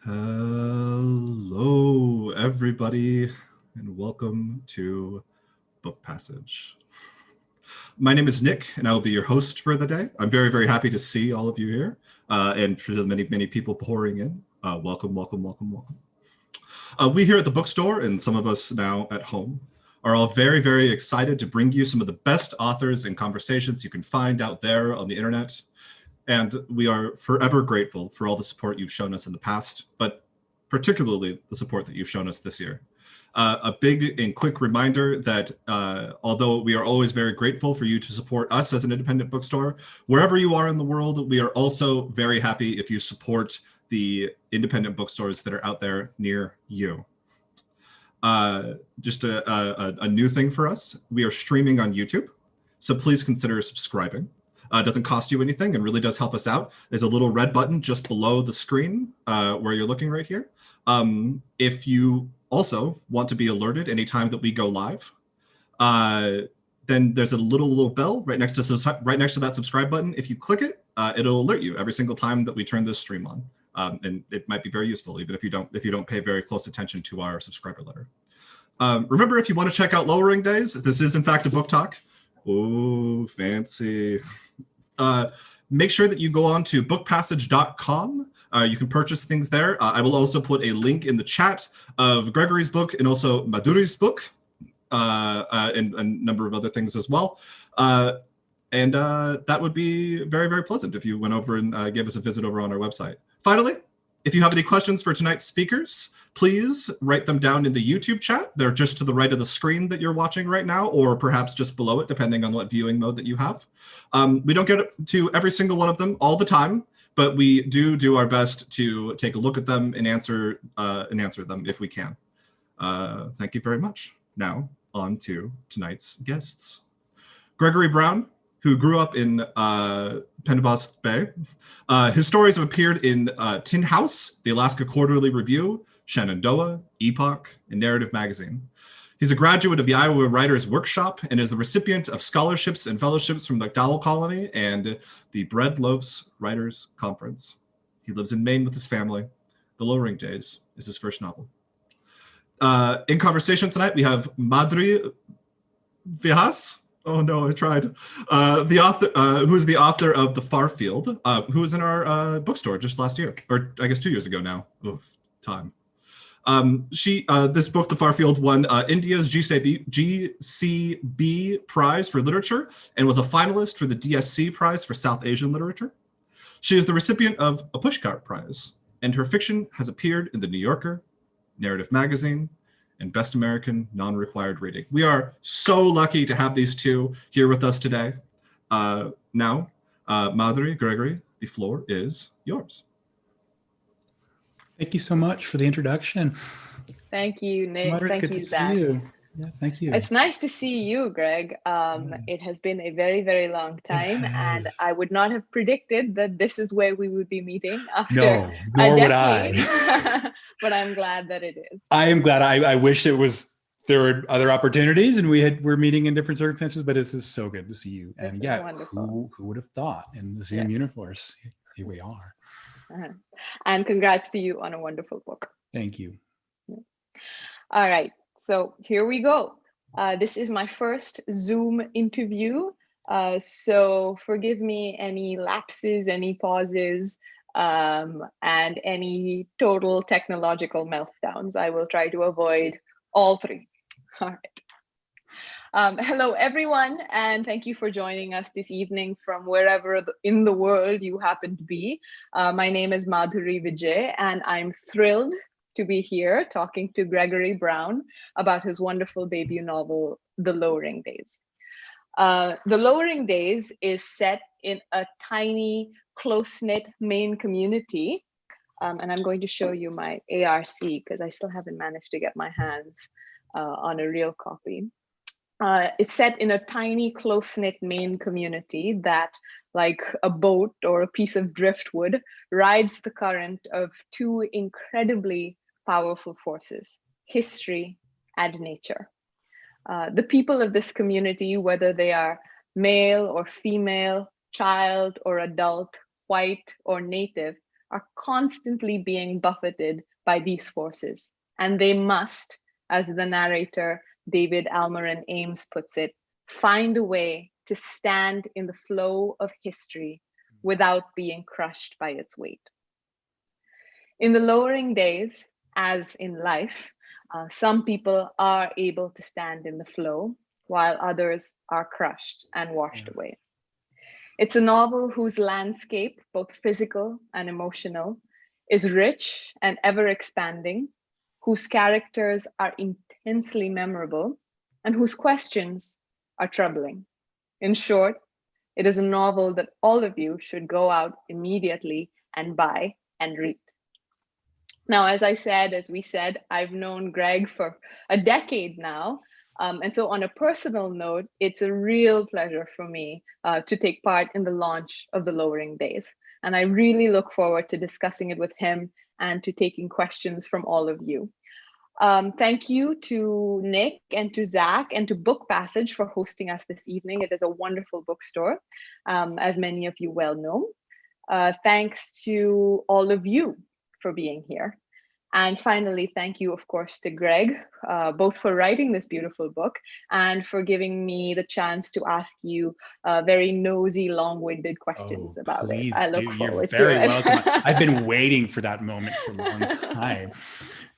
Hello, everybody, and welcome to Book Passage. My name is Nick, and I will be your host for the day. I'm very, very happy to see all of you here, and for the many, many people pouring in. Welcome, welcome, welcome, welcome. We here at the bookstore, and some of us now at home, are all very, very excited to bring you some of the best authors and conversations you can find out there on the internet. And we are forever grateful for all the support you've shown us in the past, but particularly the support that you've shown us this year. A big and quick reminder that although we are always very grateful for you to support us as an independent bookstore, wherever you are in the world, we are also very happy if you support the independent bookstores that are out there near you. Just a new thing for us, we are streaming on YouTube, so please consider subscribing. It doesn't cost you anything and really does help us out. There's a little red button just below the screen where you're looking right here. If you also want to be alerted anytime that we go live, then there's a little bell right next to that subscribe button. If you click it, it'll alert you every single time that we turn this stream on. And it might be very useful, even if you don't pay very close attention to our subscriber letter. Remember, if you want to check out Lowering Days, this is in fact a book talk. Oh, fancy. Make sure that you go on to bookpassage.com. You can purchase things there. I will also put a link in the chat of Gregory's book and also Madhuri's book, and a number of other things as well. And that would be very, very pleasant if you went over and gave us a visit over on our website. Finally, if you have any questions for tonight's speakers, please write them down in the YouTube chat. They're just to the right of the screen that you're watching right now, or perhaps just below it, depending on what viewing mode that you have. We don't get to every single one of them all the time, but we do our best to take a look at them and answer them if we can. Thank you very much. Now, on to tonight's guests. Gregory Brown, who grew up in Penobscot Bay. His stories have appeared in Tin House, the Alaska Quarterly Review, Shenandoah, Epoch, and Narrative Magazine. He's a graduate of the Iowa Writers Workshop and is the recipient of scholarships and fellowships from the McDowell Colony and the Bread Loaves Writers Conference. He lives in Maine with his family. The Lowering Days is his first novel. In conversation tonight, we have Madhuri Vyas. Oh no, I tried. The author, who is the author of The Far Field, who was in our bookstore just last year, or I guess 2 years ago now. Oof, time. This book, The Far Field, won India's GCB Prize for Literature and was a finalist for the DSC Prize for South Asian Literature. She is the recipient of a Pushcart Prize, and her fiction has appeared in The New Yorker, Narrative Magazine, and Best American Non-Required Reading. We are so lucky to have these two here with us today. Now, Madhuri, Gregory, the floor is yours. Thank you so much for the introduction. Thank you, Nick. Madhuri, Thank good you, to Zach. see you. Yeah, thank you. It's nice to see you, Greg. It has been a very, very long time, and I would not have predicted that this is where we would be meeting after No, nor a would decade. I. But I'm glad that it is. I am glad. I wish there were other opportunities and we're meeting in different circumstances, but this is so good to see you. And yeah, who would have thought in the Zoom universe? Here we are. And congrats to you on a wonderful book. Thank you. All right. So here we go. This is my first Zoom interview. So forgive me any lapses, any pauses, and any total technological meltdowns. I will try to avoid all three. All right. Hello, everyone, and thank you for joining us this evening from wherever in the world you happen to be. My name is Madhuri Vijay, and I'm thrilled to be here talking to Gregory Brown about his wonderful debut novel, The Lowering Days. The Lowering Days is set in a tiny, close-knit Maine community. And I'm going to show you my ARC because I still haven't managed to get my hands on a real copy. It's set in a tiny, close-knit Maine community that, like a boat or a piece of driftwood, rides the current of two incredibly powerful forces, history and nature. The people of this community, whether they are male or female, child or adult, white or native, are constantly being buffeted by these forces, and they must, as the narrator David Almarin Ames puts it, find a way to stand in the flow of history without being crushed by its weight. In the lowering days, as in life, some people are able to stand in the flow, while others are crushed and washed away. It's a novel whose landscape, both physical and emotional, is rich and ever expanding, whose characters are intensely memorable, and whose questions are troubling. In short, it is a novel that all of you should go out immediately and buy and read. Now, as we said, I've known Greg for a decade now. And so on a personal note, it's a real pleasure for me to take part in the launch of The Lowering Days. And I really look forward to discussing it with him and to taking questions from all of you. Thank you to Nick and to Zach and to Book Passage for hosting us this evening. It is a wonderful bookstore, as many of you well know. Thanks to all of you for being here. And finally, thank you, of course, to Greg, both for writing this beautiful book and for giving me the chance to ask you very nosy, long-winded questions about it. I look forward to it. You're very welcome. I've been waiting for that moment for a long time.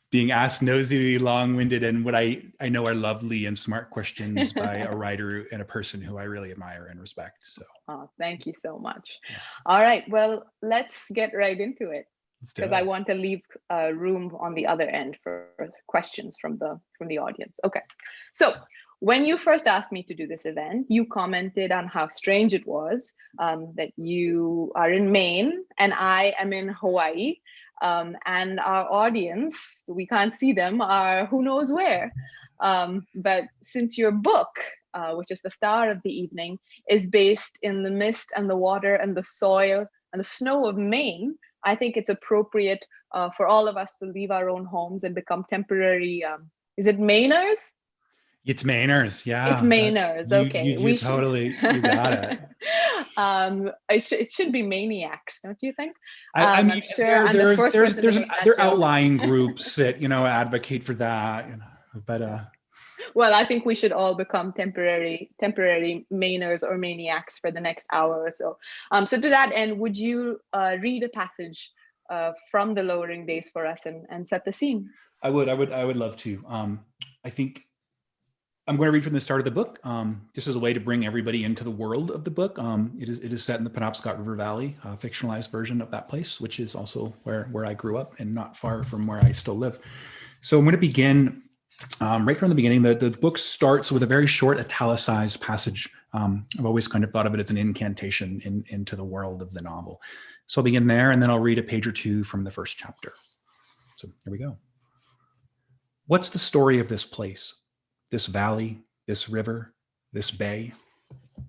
Being asked nosy, long-winded, and what I know are lovely and smart questions by a writer and a person who I really admire and respect. So, thank you so much. Yeah. All right, well, let's get right into it, because I want to leave room on the other end for questions from the audience. Okay, so when you first asked me to do this event, you commented on how strange it was that you are in Maine and I am in Hawaii. And our audience, we can't see them, are who knows where. But since your book, which is the star of the evening, is based in the mist and the water and the soil and the snow of Maine, I think it's appropriate for all of us to leave our own homes and become temporary, is it Mainers? It's Mainers, yeah. It's Mainers, okay. You totally, you got it. It should be Maniacs, don't you think? I mean, I'm sure I'm the first person to make that there are joke. outlying groups that, advocate for that, but... Well, I think we should all become temporary Mainers or Maniacs for the next hour or so. So to that end, would you read a passage from The Lowering Days for us and set the scene? I would love to. I think I'm going to read from the start of the book, just as a way to bring everybody into the world of the book. It is set in the Penobscot River Valley, a fictionalized version of that place, which is also where I grew up and not far from where I still live. So I'm going to begin right from the beginning. The book starts with a very short italicized passage. I've always kind of thought of it as an incantation into the world of the novel. So I'll begin there, and then I'll read a page or two from the first chapter. So here we go. What's the story of this place? This valley, this river, this bay?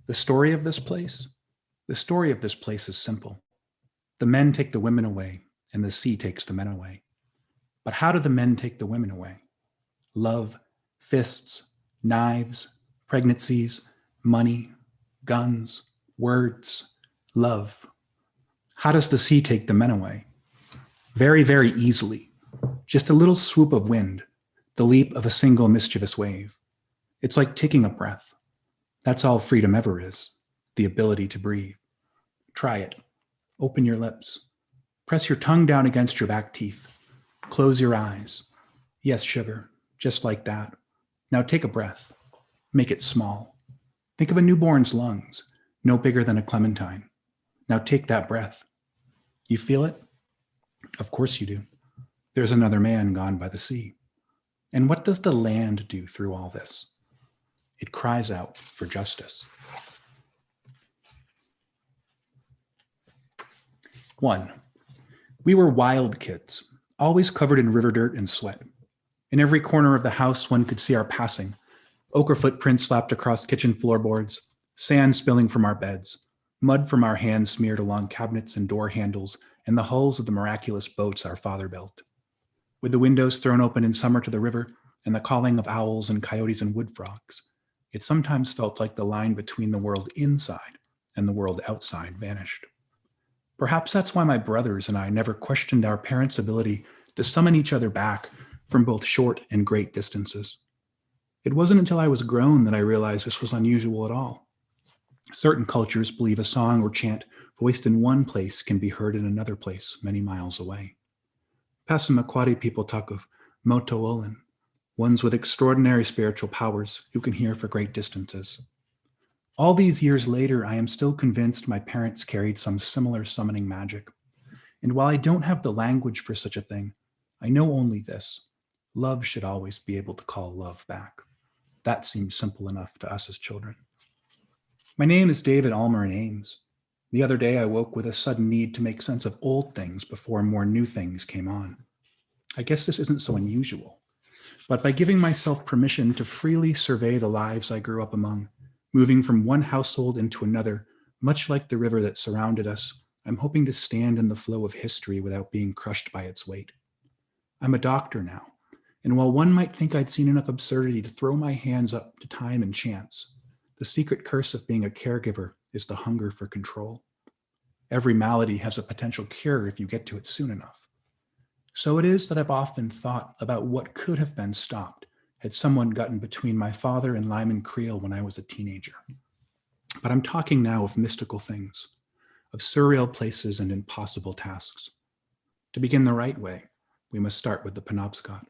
The story of this place? The story of this place is simple. The men take the women away, and the sea takes the men away. But how do the men take the women away? Love, fists, knives, pregnancies, money, guns, words, love. How does the sea take the men away? Very, very easily. Just a little swoop of wind, the leap of a single mischievous wave. It's like taking a breath. That's all freedom ever is, the ability to breathe. Try it. Open your lips. Press your tongue down against your back teeth. Close your eyes. Yes, sugar, just like that. Now take a breath. Make it small. Think of a newborn's lungs, no bigger than a clementine. Now take that breath. You feel it? Of course you do. There's another man gone by the sea. And what does the land do through all this? It cries out for justice. 1. We were wild kids, always covered in river dirt and sweat. In every corner of the house, one could see our passing. Ochre footprints slapped across kitchen floorboards, sand spilling from our beds, mud from our hands smeared along cabinets and door handles, and the hulls of the miraculous boats our father built. With the windows thrown open in summer to the river, and the calling of owls and coyotes and wood frogs, it sometimes felt like the line between the world inside and the world outside vanished. Perhaps that's why my brothers and I never questioned our parents' ability to summon each other back from both short and great distances. It wasn't until I was grown that I realized this was unusual at all. Certain cultures believe a song or chant voiced in one place can be heard in another place many miles away. Passamaquoddy people talk of moto'olin, ones with extraordinary spiritual powers who can hear for great distances. All these years later, I am still convinced my parents carried some similar summoning magic. And while I don't have the language for such a thing, I know only this: love should always be able to call love back. That seemed simple enough to us as children. My name is David Almer Ames. The other day I woke with a sudden need to make sense of old things before more new things came on. I guess this isn't so unusual, but by giving myself permission to freely survey the lives I grew up among, moving from one household into another, much like the river that surrounded us, I'm hoping to stand in the flow of history without being crushed by its weight. I'm a doctor now, and while one might think I'd seen enough absurdity to throw my hands up to time and chance, the secret curse of being a caregiver is the hunger for control. Every malady has a potential cure if you get to it soon enough. So it is that I've often thought about what could have been stopped had someone gotten between my father and Lyman Creel when I was a teenager. But I'm talking now of mystical things, of surreal places and impossible tasks. To begin the right way, we must start with the Penobscot.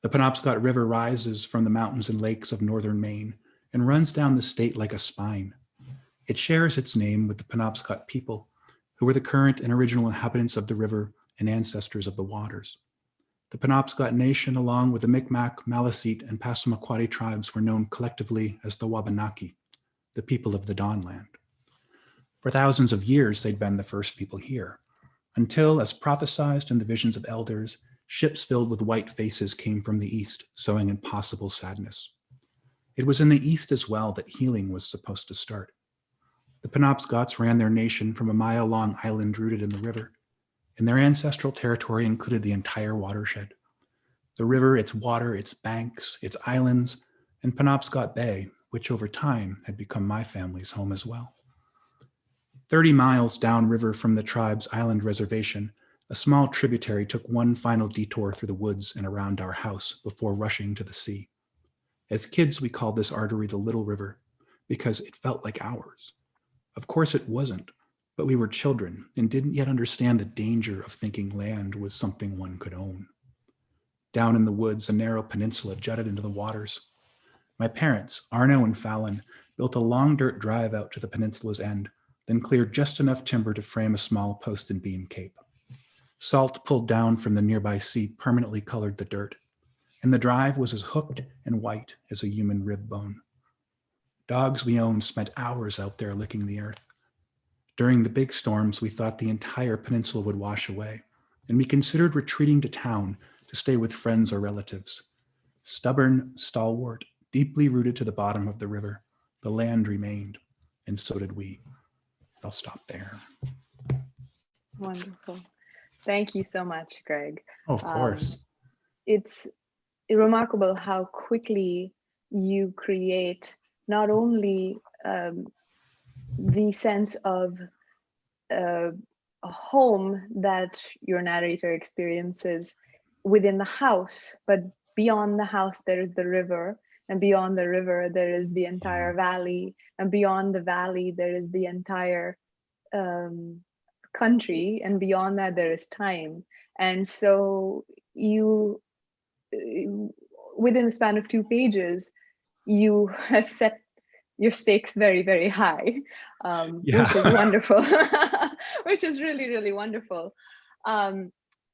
The Penobscot River rises from the mountains and lakes of northern Maine and runs down the state like a spine. It shares its name with the Penobscot people, who were the current and original inhabitants of the river and ancestors of the waters. The Penobscot Nation, along with the Micmac, Maliseet, and Passamaquoddy tribes, were known collectively as the Wabanaki, the people of the Dawnland. For thousands of years, they'd been the first people here, until, as prophesied in the visions of elders, ships filled with white faces came from the east, sowing impossible sadness. It was in the east as well that healing was supposed to start. The Penobscots ran their nation from a mile-long island rooted in the river, and their ancestral territory included the entire watershed. The river, its water, its banks, its islands, and Penobscot Bay, which over time had become my family's home as well. 30 miles downriver from the tribe's island reservation, a small tributary took one final detour through the woods and around our house before rushing to the sea. As kids, we called this artery the Little River because it felt like ours. Of course it wasn't, but we were children and didn't yet understand the danger of thinking land was something one could own. Down in the woods, a narrow peninsula jutted into the waters. My parents, Arno and Fallon, built a long dirt drive out to the peninsula's end, then cleared just enough timber to frame a small post and beam cape. Salt pulled down from the nearby sea permanently colored the dirt, and the drive was as hooked and white as a human rib bone. Dogs we owned spent hours out there licking the earth. During the big storms, we thought the entire peninsula would wash away, and we considered retreating to town to stay with friends or relatives. Stubborn, stalwart, deeply rooted to the bottom of the river, the land remained, and so did we. I'll stop there. Wonderful. Thank you so much, Greg. Of course. It's remarkable how quickly you create not only the sense of a home that your narrator experiences within the house, but beyond the house, there is the river, and beyond the river, there is the entire valley, and beyond the valley, there is the entire country, and beyond that, there is time. And so you, within the span of 2 pages, you have set your stakes very, very high, which is wonderful, which is really, really wonderful.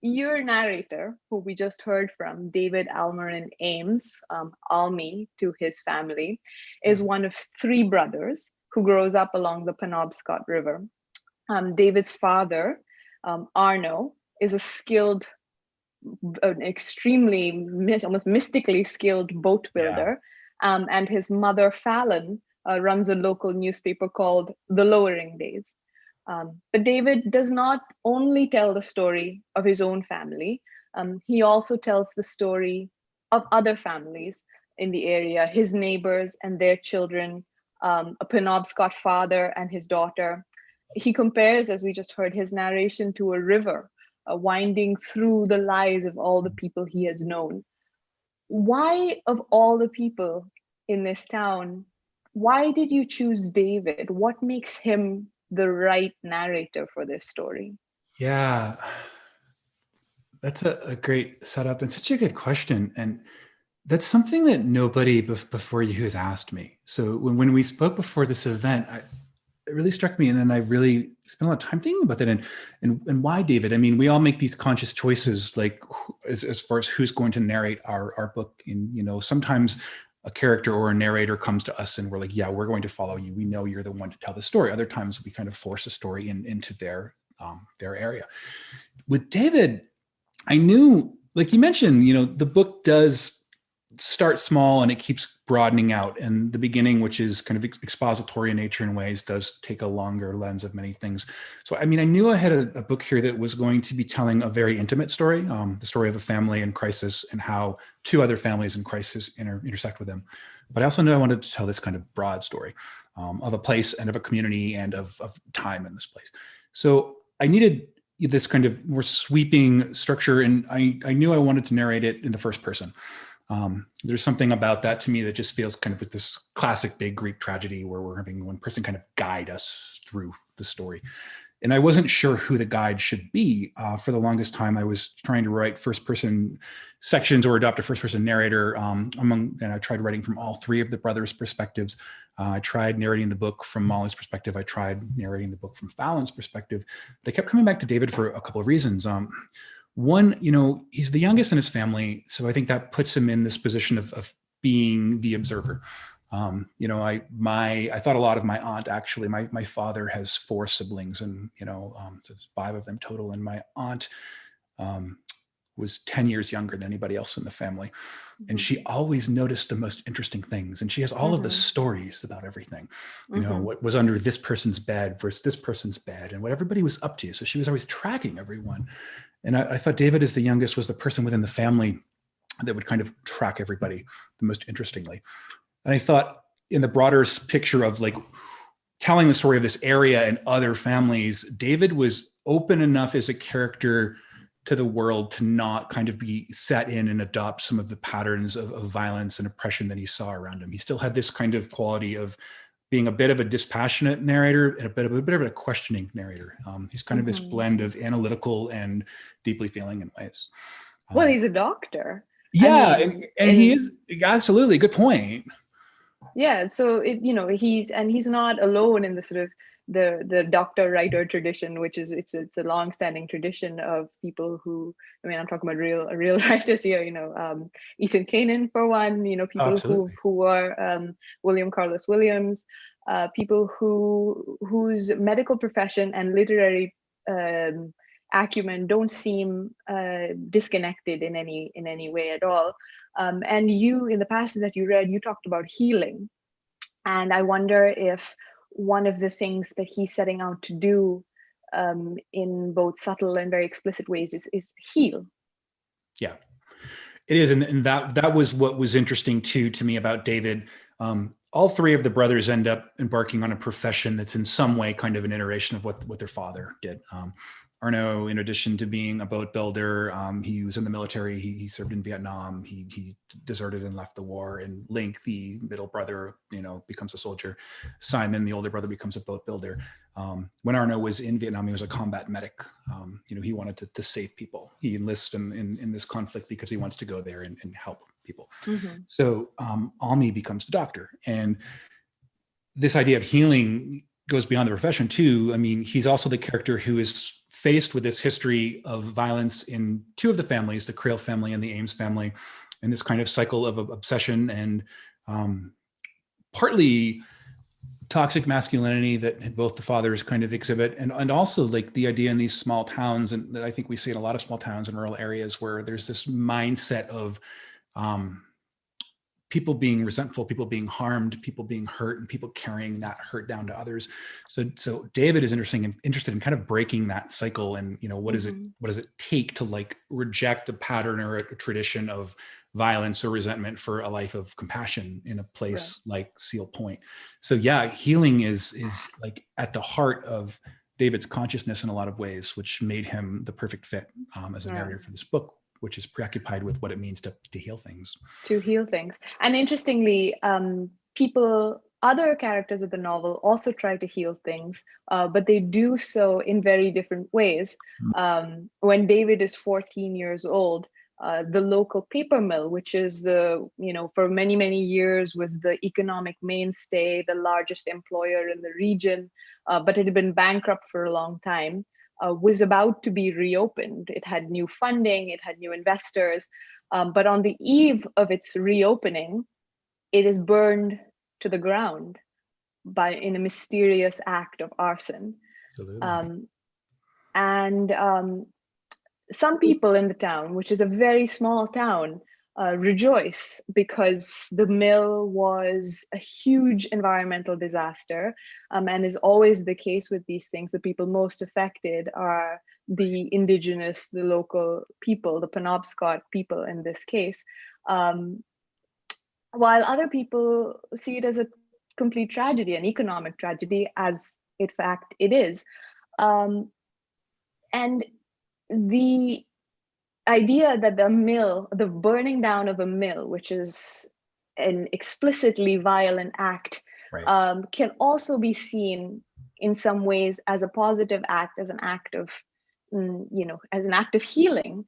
Your narrator, who we just heard from, David Almer Ames, Almy to his family, is one of 3 brothers who grows up along the Penobscot River. David's father, Arno, is a skilled, an extremely, almost mystically skilled boat builder. And his mother, Fallon, runs a local newspaper called The Lowering Days. But David does not only tell the story of his own family, he also tells the story of other families in the area, his neighbors and their children, a Penobscot father and his daughter, he compares, as we just heard, his narration to a river winding through the lives of all the people he has known. Why, of all the people in this town, why did you choose David? What makes him the right narrator for this story? Yeah, that's a great setup and such a good question. And that's something that nobody before you has asked me. So when we spoke before this event, it really struck me, and then I really spent a lot of time thinking about that. And why David? I mean, we all make these conscious choices, like as far as who's going to narrate our book. And sometimes a character or a narrator comes to us, and we're like, yeah, we're going to follow you. We know you're the one to tell the story. Other times, we kind of force a story into their area. With David, I knew, like you mentioned, the book does start small and it keeps broadening out. And the beginning, which is kind of expository in nature in ways, does take a longer lens of many things. So, I mean, I knew I had a book here that was going to be telling a very intimate story, the story of a family in crisis and how two other families in crisis intersect with them. But I also knew I wanted to tell this kind of broad story of a place and of a community and of time in this place. So I needed this kind of more sweeping structure, and I knew I wanted to narrate it in the first person. There's something about that to me that just feels kind of like this classic big Greek tragedy where we're having one person kind of guide us through the story. And I wasn't sure who the guide should be. For the longest time, I was trying to write first-person sections or adopt a first-person narrator. And I tried writing from all three of the brothers' perspectives. I tried narrating the book from Molly's perspective. I tried narrating the book from Fallon's perspective. But I kept coming back to David for a couple of reasons. One, he's the youngest in his family, so I think that puts him in this position of being the observer. I thought a lot of my aunt. Actually, my father has 4 siblings, and so 5 of them total. And my aunt was 10 years younger than anybody else in the family, and she always noticed the most interesting things. And she has all of the stories about everything. What was under this person's bed versus this person's bed, and what everybody was up to. So she was always tracking everyone. And I thought David, as the youngest, was the person within the family that would kind of track everybody the most interestingly. And I thought, in the broader picture of like telling the story of this area and other families, David was open enough as a character to the world to not kind of be set in and adopt some of the patterns of violence and oppression that he saw around him. He still had this kind of quality of being a bit of a dispassionate narrator and a bit of a questioning narrator. He's kind of this blend of analytical and deeply feeling in ways. Well, he's a doctor. Yeah, and he is, absolutely, good point. Yeah, so he's not alone in the sort of the doctor writer tradition, which is it's a long-standing tradition of people who, I mean, I'm talking about real writers here, Ethan Kanan for one, people who are William Carlos Williams, people whose medical profession and literary acumen don't seem disconnected in any way at all. And you, in the passage that you read, you talked about healing. And I wonder if one of the things that he's setting out to do in both subtle and very explicit ways is heal. Yeah, it is. And that was what was interesting too to me about David. All 3 of the brothers end up embarking on a profession that's in some way kind of an iteration of what their father did. Arno, in addition to being a boat builder, he was in the military. He served in Vietnam. He deserted and left the war. And Link, the middle brother, becomes a soldier. Simon, the older brother, becomes a boat builder. When Arno was in Vietnam, he was a combat medic. He wanted to save people. He enlists in this conflict because he wants to go there and help people. So Almi becomes the doctor. And this idea of healing goes beyond the profession too. I mean, he's also the character who is faced with this history of violence in 2 of the families, the Creel family and the Ames family, and this kind of cycle of obsession and partly toxic masculinity that both the fathers kind of exhibit, and also like the idea in these small towns, and that I think we see in a lot of small towns and rural areas, where there's this mindset of people being resentful, people being harmed, people being hurt, and people carrying that hurt down to others. So David is interested in kind of breaking that cycle. And, you know, what does it take to like reject a pattern or a tradition of violence or resentment for a life of compassion in a place like Seal Point? So yeah, healing is like at the heart of David's consciousness in a lot of ways, which made him the perfect fit as a narrator for this book, which is preoccupied with what it means to heal things. To heal things. And interestingly, other characters of the novel also try to heal things, but they do so in very different ways. When David is 14 years old, the local paper mill, which is for many, many years was the economic mainstay, the largest employer in the region, but it had been bankrupt for a long time, was about to be reopened. It had new funding, it had new investors, but on the eve of its reopening, it is burned to the ground in a mysterious act of arson. Some people in the town, which is a very small town, rejoice because the mill was a huge environmental disaster, and is always the case with these things. The people most affected are the indigenous, the local people, the Penobscot people in this case, while other people see it as a complete tragedy, an economic tragedy, as in fact it is. And the idea that the burning down of a mill, which is an explicitly violent act, can also be seen in some ways as a positive act, as an act of, as an act of healing,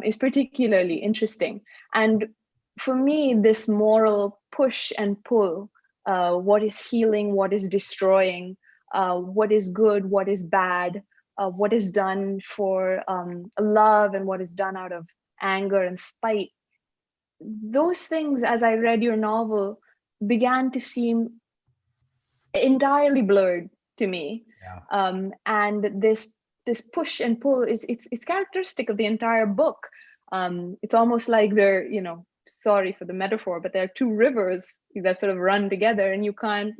is particularly interesting. And for me, this moral push and pull, what is healing, what is destroying, what is good, what is bad, what is done for love and what is done out of anger and spite. Those things, as I read your novel, began to seem entirely blurred to me. And this push and pull it's characteristic of the entire book. It's almost like they're, sorry for the metaphor, but there are two rivers that sort of run together, and you can't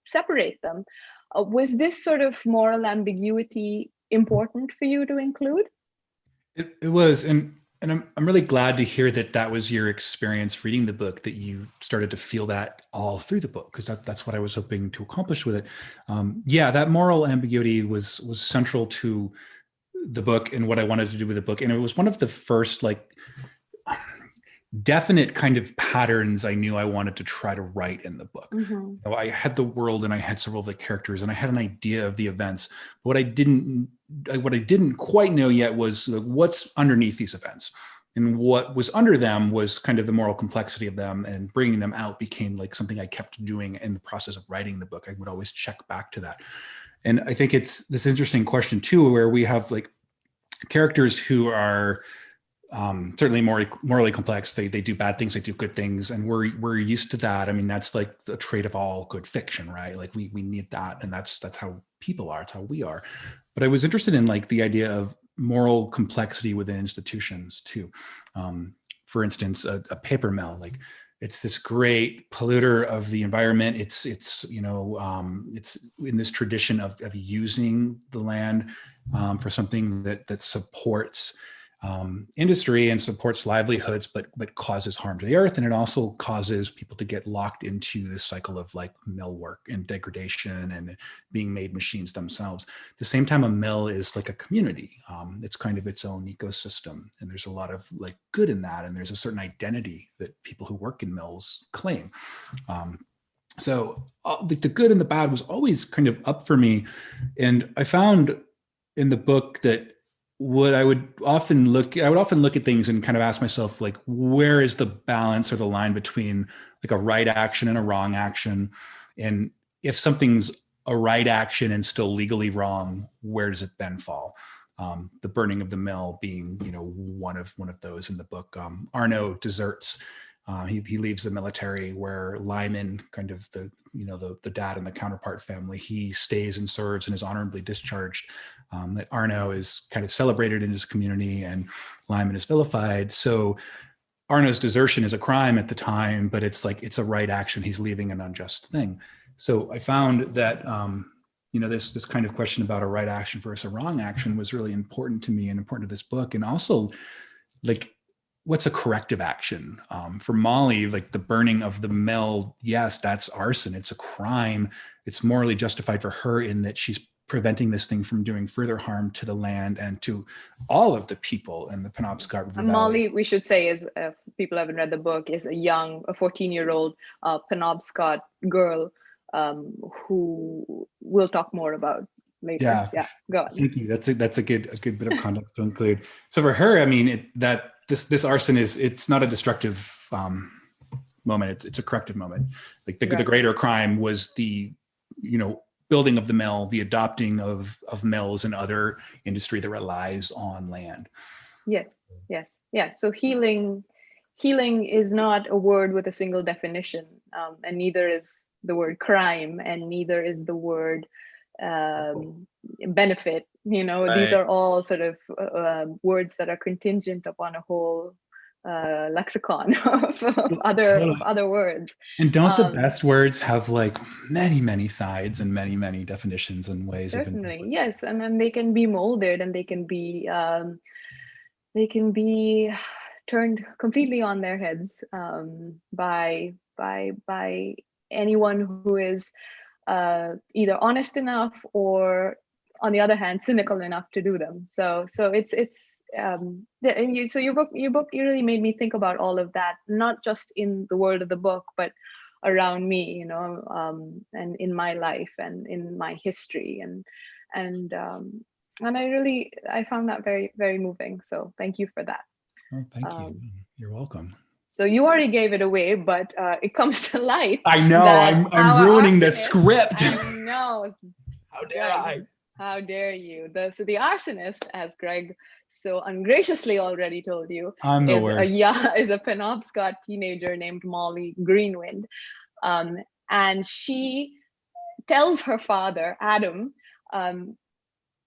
separate them. Was this sort of moral ambiguity important for you to include? It was, and I'm really glad to hear that was your experience reading the book, that you started to feel that all through the book, because that's what I was hoping to accomplish with it. That moral ambiguity was central to the book and what I wanted to do with the book, and it was one of the first definite kind of patterns I knew I wanted to try to write in the book. I had the world and I had several of the characters and I had an idea of the events. What I didn't quite know yet was what's underneath these events. And what was under them was kind of the moral complexity of them, and bringing them out became like something I kept doing in the process of writing the book. I would always check back to that. And I think it's this interesting question too, where we have like characters who are certainly morally complex. They do bad things, they do good things, and we're used to that. I mean, that's like the trait of all good fiction, right? Like we need that, and that's how people are. It's how we are. But I was interested in like the idea of moral complexity within institutions too. For instance, a paper mill, like it's this great polluter of the environment. It's in this tradition of using the land for something that supports industry and supports livelihoods, but causes harm to the earth. And it also causes people to get locked into this cycle of like mill work and degradation and being made machines themselves. At the same time, a mill is like a community. It's kind of its own ecosystem. And there's a lot of like good in that. And there's a certain identity that people who work in mills claim. So the good and the bad was always kind of up for me. And I found in the book that I would often look at things and kind of ask myself, like, where is the balance or the line between like a right action and a wrong action? And if something's a right action and still legally wrong, where does it then fall? The burning of the mill being, one of those in the book. Arno deserts. He leaves the military, where Lyman, kind of the dad and the counterpart family, he stays and serves and is honorably discharged. That Arno is kind of celebrated in his community and Lyman is vilified. So Arna's desertion is a crime at the time, but it's like, it's a right action. He's leaving an unjust thing. So I found that, this kind of question about a right action versus a wrong action was really important to me and important to this book. And also, like, what's a corrective action? For Molly, like the burning of the mill, yes, that's arson. It's a crime. It's morally justified for her in that she's preventing this thing from doing further harm to the land and to all of the people in the Penobscot River Valley. Molly, we should say, is, if people haven't read the book, is a 14-year-old Penobscot girl who we'll talk more about later. Yeah, go on. Thank you. That's a good bit of context to include. So for her, I mean, this arson it's not a destructive moment. It's a corrective moment. Like the greater crime was the, building of the mill, the adopting of mills and other industry that relies on land. Yes. So healing is not a word with a single definition, and neither is the word crime, and neither is the word benefit. Right. These are all sort of words that are contingent upon a whole lexicon of other words. And don't the best words have like many sides and many definitions and ways certainly, yes, and then they can be molded, and they can be turned completely on their heads by anyone who is either honest enough or, on the other hand, cynical enough to do them. So your book really made me think about all of that, not just in the world of the book, but around me, and in my life and in my history, and I found that very, very moving. So thank you for that. Oh, thank you. You're welcome. So you already gave it away, but it comes to light. I know. I'm ruining the script. I know. How dare I? How dare you? So the arsonist, as Greg so ungraciously already told you, is a Penobscot teenager named Molly Greenwind, and she tells her father, Adam, and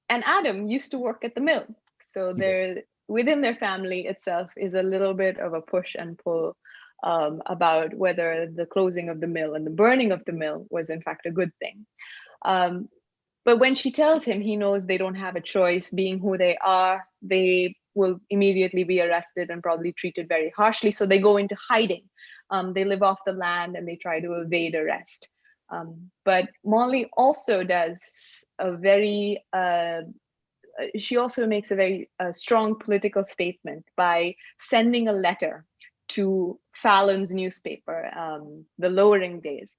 Adam used to work at the mill. So within their family itself is a little bit of a push and pull about whether the closing of the mill and the burning of the mill was in fact a good thing. But when she tells him, he knows they don't have a choice. Being who they are, they will immediately be arrested and probably treated very harshly. So they go into hiding. They live off the land and they try to evade arrest. But Molly also does she also makes a very strong political statement by sending a letter to Fallon's newspaper, The Lowering Days.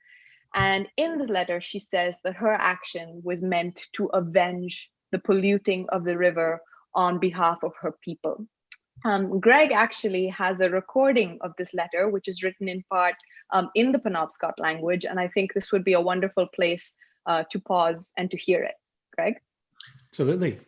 And in the letter, she says that her action was meant to avenge the polluting of the river on behalf of her people. Greg actually has a recording of this letter, which is written in part in the Penobscot language. And I think this would be a wonderful place to pause and to hear it. Greg? Absolutely.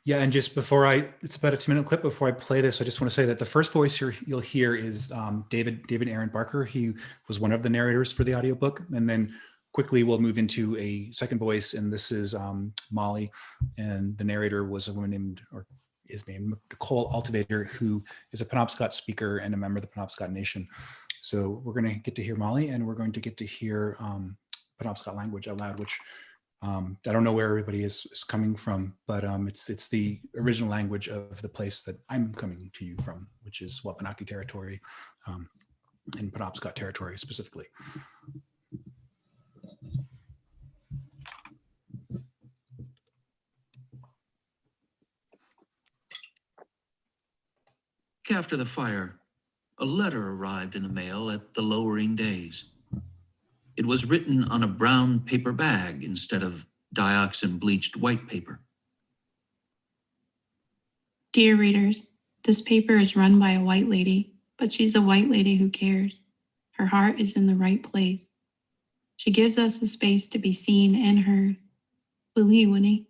Yeah, and just before it's about a 2-minute clip. Before I play this, I just want to say that the first voice you'll hear is David Aaron Barker. He was one of the narrators for the audiobook. And then quickly we'll move into a second voice, and this is Molly. And the narrator was a woman is named Nicole Altivator, who is a Penobscot speaker and a member of the Penobscot Nation. So we're going to get to hear Molly, and we're going to get to hear Penobscot language out loud, which I don't know where everybody is coming from, but it's the original language of the place that I'm coming to you from, which is Wapanaki territory, in Penobscot territory specifically. After the fire, a letter arrived in the mail at the Lowering Days. It was written on a brown paper bag instead of dioxin-bleached white paper. Dear readers, this paper is run by a white lady, but she's a white lady who cares. Her heart is in the right place. She gives us the space to be seen and heard. Willie Winnie.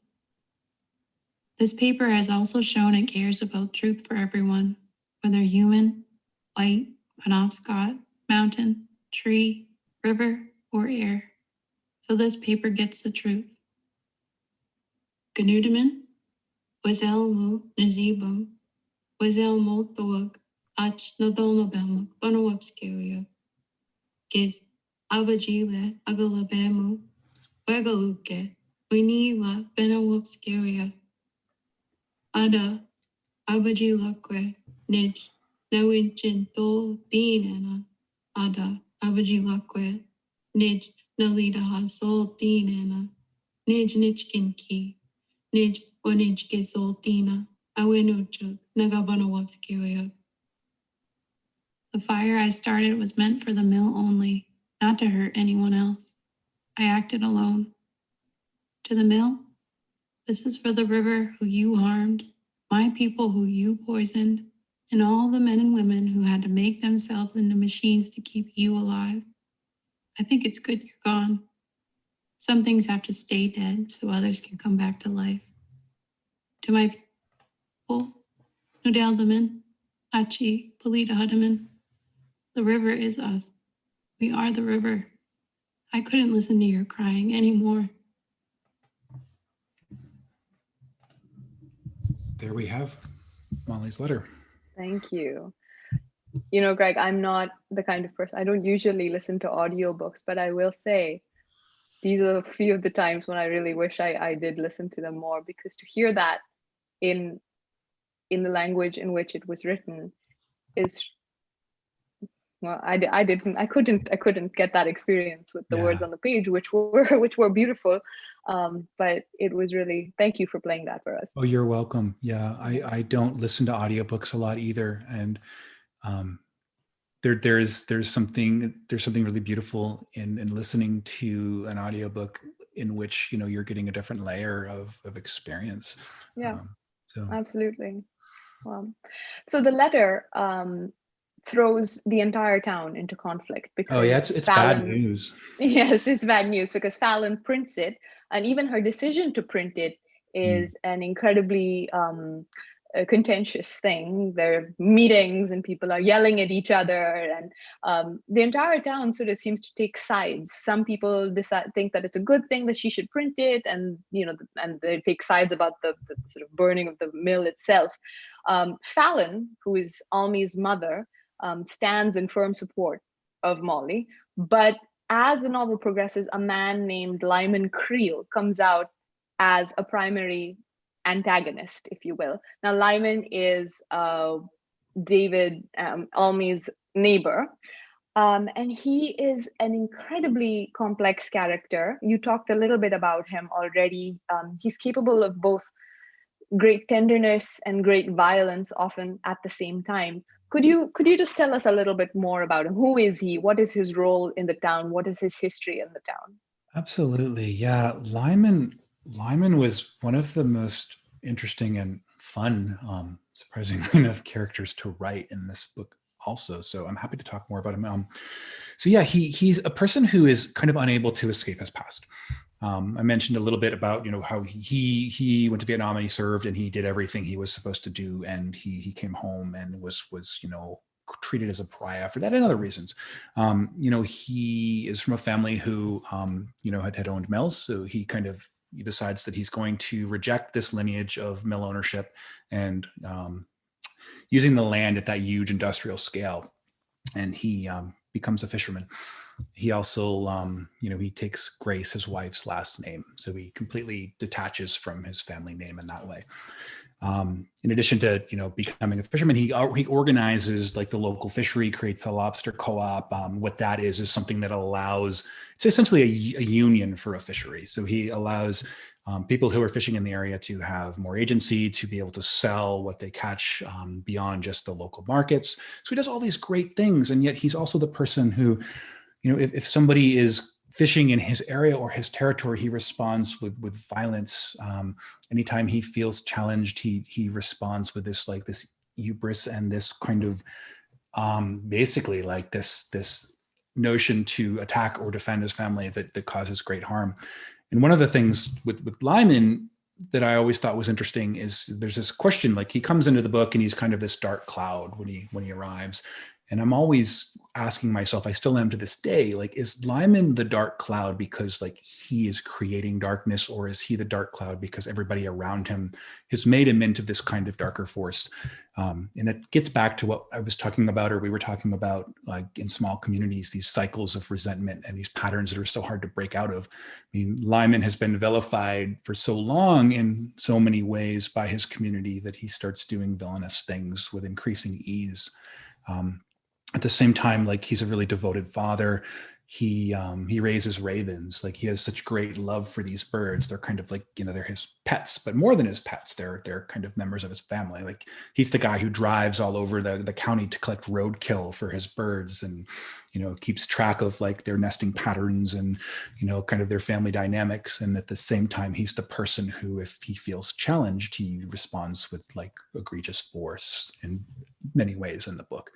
This paper has also shown it cares about truth for everyone, whether human, white, Penobscot, mountain, tree, river, or air. So this paper gets the truth. Ganudaman, Wazel Mu Nazibum, Wazel Moltawag, Ach Nadolabama, Bonawapscaria, Giz, Abajile, Agalabemu, Wegaluke, Winila, Benawapscaria, Ada, Abajilakwe, Nij, Nawinchin, Dol, Dinana, Ada, Abajilakwe, Nij, Nalida Hasol, Dinana, Nij Nichkinki, Nij, Wanij Gizol, Dina, Awinuchuk, Nagabanawapscaria. The fire I started was meant for the mill only, not to hurt anyone else. I acted alone. To the mill, this is for the river who you harmed, my people who you poisoned, and all the men and women who had to make themselves into machines to keep you alive. I think it's good you're gone. Some things have to stay dead so others can come back to life. To my people, Nudeldaman, Achi, Polita Hudaman, the river is us. We are the river. I couldn't listen to your crying anymore. There we have Molly's letter. Thank you. You know, Greg, I'm not the kind of person, I don't usually listen to audiobooks, but I will say these are a few of the times when I really wish I did listen to them more, because to hear that in the language in which it was written is, well, I couldn't get that experience with the words on the page, which were beautiful, but it was really, thank you for playing that for us. Oh, you're welcome. Yeah, I don't listen to audiobooks a lot either, and there's something really beautiful in listening to an audiobook in which, you know, you're getting a different layer of experience. Yeah, so absolutely. So the letter throws the entire town into conflict because it's Fallon, bad news. Yes, it's bad news because Fallon prints it, and even her decision to print it is an incredibly contentious thing. There are meetings and people are yelling at each other, and the entire town sort of seems to take sides. Some people think that it's a good thing that she should print it, and and they take sides about the sort of burning of the mill itself. Fallon, who is Almy's mother, stands in firm support of Molly, but as the novel progresses, a man named Lyman Creel comes out as a primary antagonist, if you will. Now, Lyman is David Almy's neighbor, and he is an incredibly complex character. You talked a little bit about him already. He's capable of both great tenderness and great violence, often at the same time. Could you just tell us a little bit more about him? Who is he? What is his role in the town? What is his history in the town? Absolutely. Yeah. Lyman was one of the most interesting and fun, surprisingly enough, characters to write in this book also. So I'm happy to talk more about him. So yeah, he's a person who is kind of unable to escape his past. I mentioned a little bit about, you know, how he went to Vietnam and he served and he did everything he was supposed to do, and he came home and was you know, treated as a pariah for that and other reasons. You know, he is from a family who you know, had owned mills, so he decides that he's going to reject this lineage of mill ownership and using the land at that huge industrial scale, and he becomes a fisherman. He also, you know, he takes Grace, his wife's last name. So he completely detaches from his family name in that way. In addition to, you know, becoming a fisherman, he organizes like the local fishery, creates a lobster co-op. What that is something that allows, it's essentially a union for a fishery. So he allows people who are fishing in the area to have more agency, to be able to sell what they catch beyond just the local markets. So he does all these great things. And yet he's also the person who, you know, if somebody is fishing in his area or his territory, he responds with violence. Anytime he feels challenged, he responds with this hubris and this kind of basically like this notion to attack or defend his family that causes great harm. And one of the things with Lyman that I always thought was interesting is there's this question, like he comes into the book and he's kind of this dark cloud when he arrives. And I'm always asking myself, I still am to this day, like, is Lyman the dark cloud because like he is creating darkness, or is he the dark cloud because everybody around him has made him into this kind of darker force? And it gets back to what I was talking about, or we were talking about, like in small communities, these cycles of resentment and these patterns that are so hard to break out of. I mean, Lyman has been vilified for so long in so many ways by his community that he starts doing villainous things with increasing ease. At the same time, like, he's a really devoted father. He raises ravens. Like, he has such great love for these birds. They're kind of like, you know, they're his pets, but more than his pets, they're kind of members of his family. Like, he's the guy who drives all over the county to collect roadkill for his birds, and, you know, keeps track of like their nesting patterns and, you know, kind of their family dynamics. And at the same time, he's the person who, if he feels challenged, he responds with like egregious force in many ways in the book.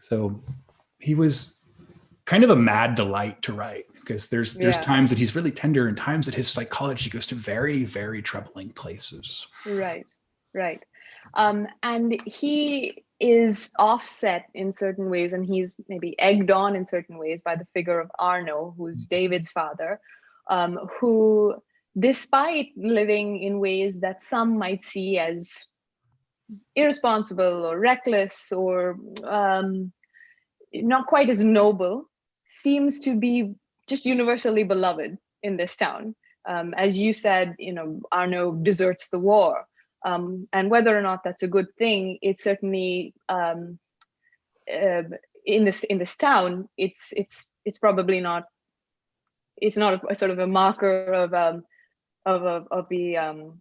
So he was kind of a mad delight to write, because there's times that he's really tender and times that his psychology goes to very, very troubling places. Right. And he is offset in certain ways, and he's maybe egged on in certain ways by the figure of Arno, who's David's father, who, despite living in ways that some might see as irresponsible or reckless or not quite as noble, seems to be just universally beloved in this town. As you said, you know, Arno deserts the war, and whether or not that's a good thing, it's certainly in this town, it's probably not. It's not a sort of a marker of the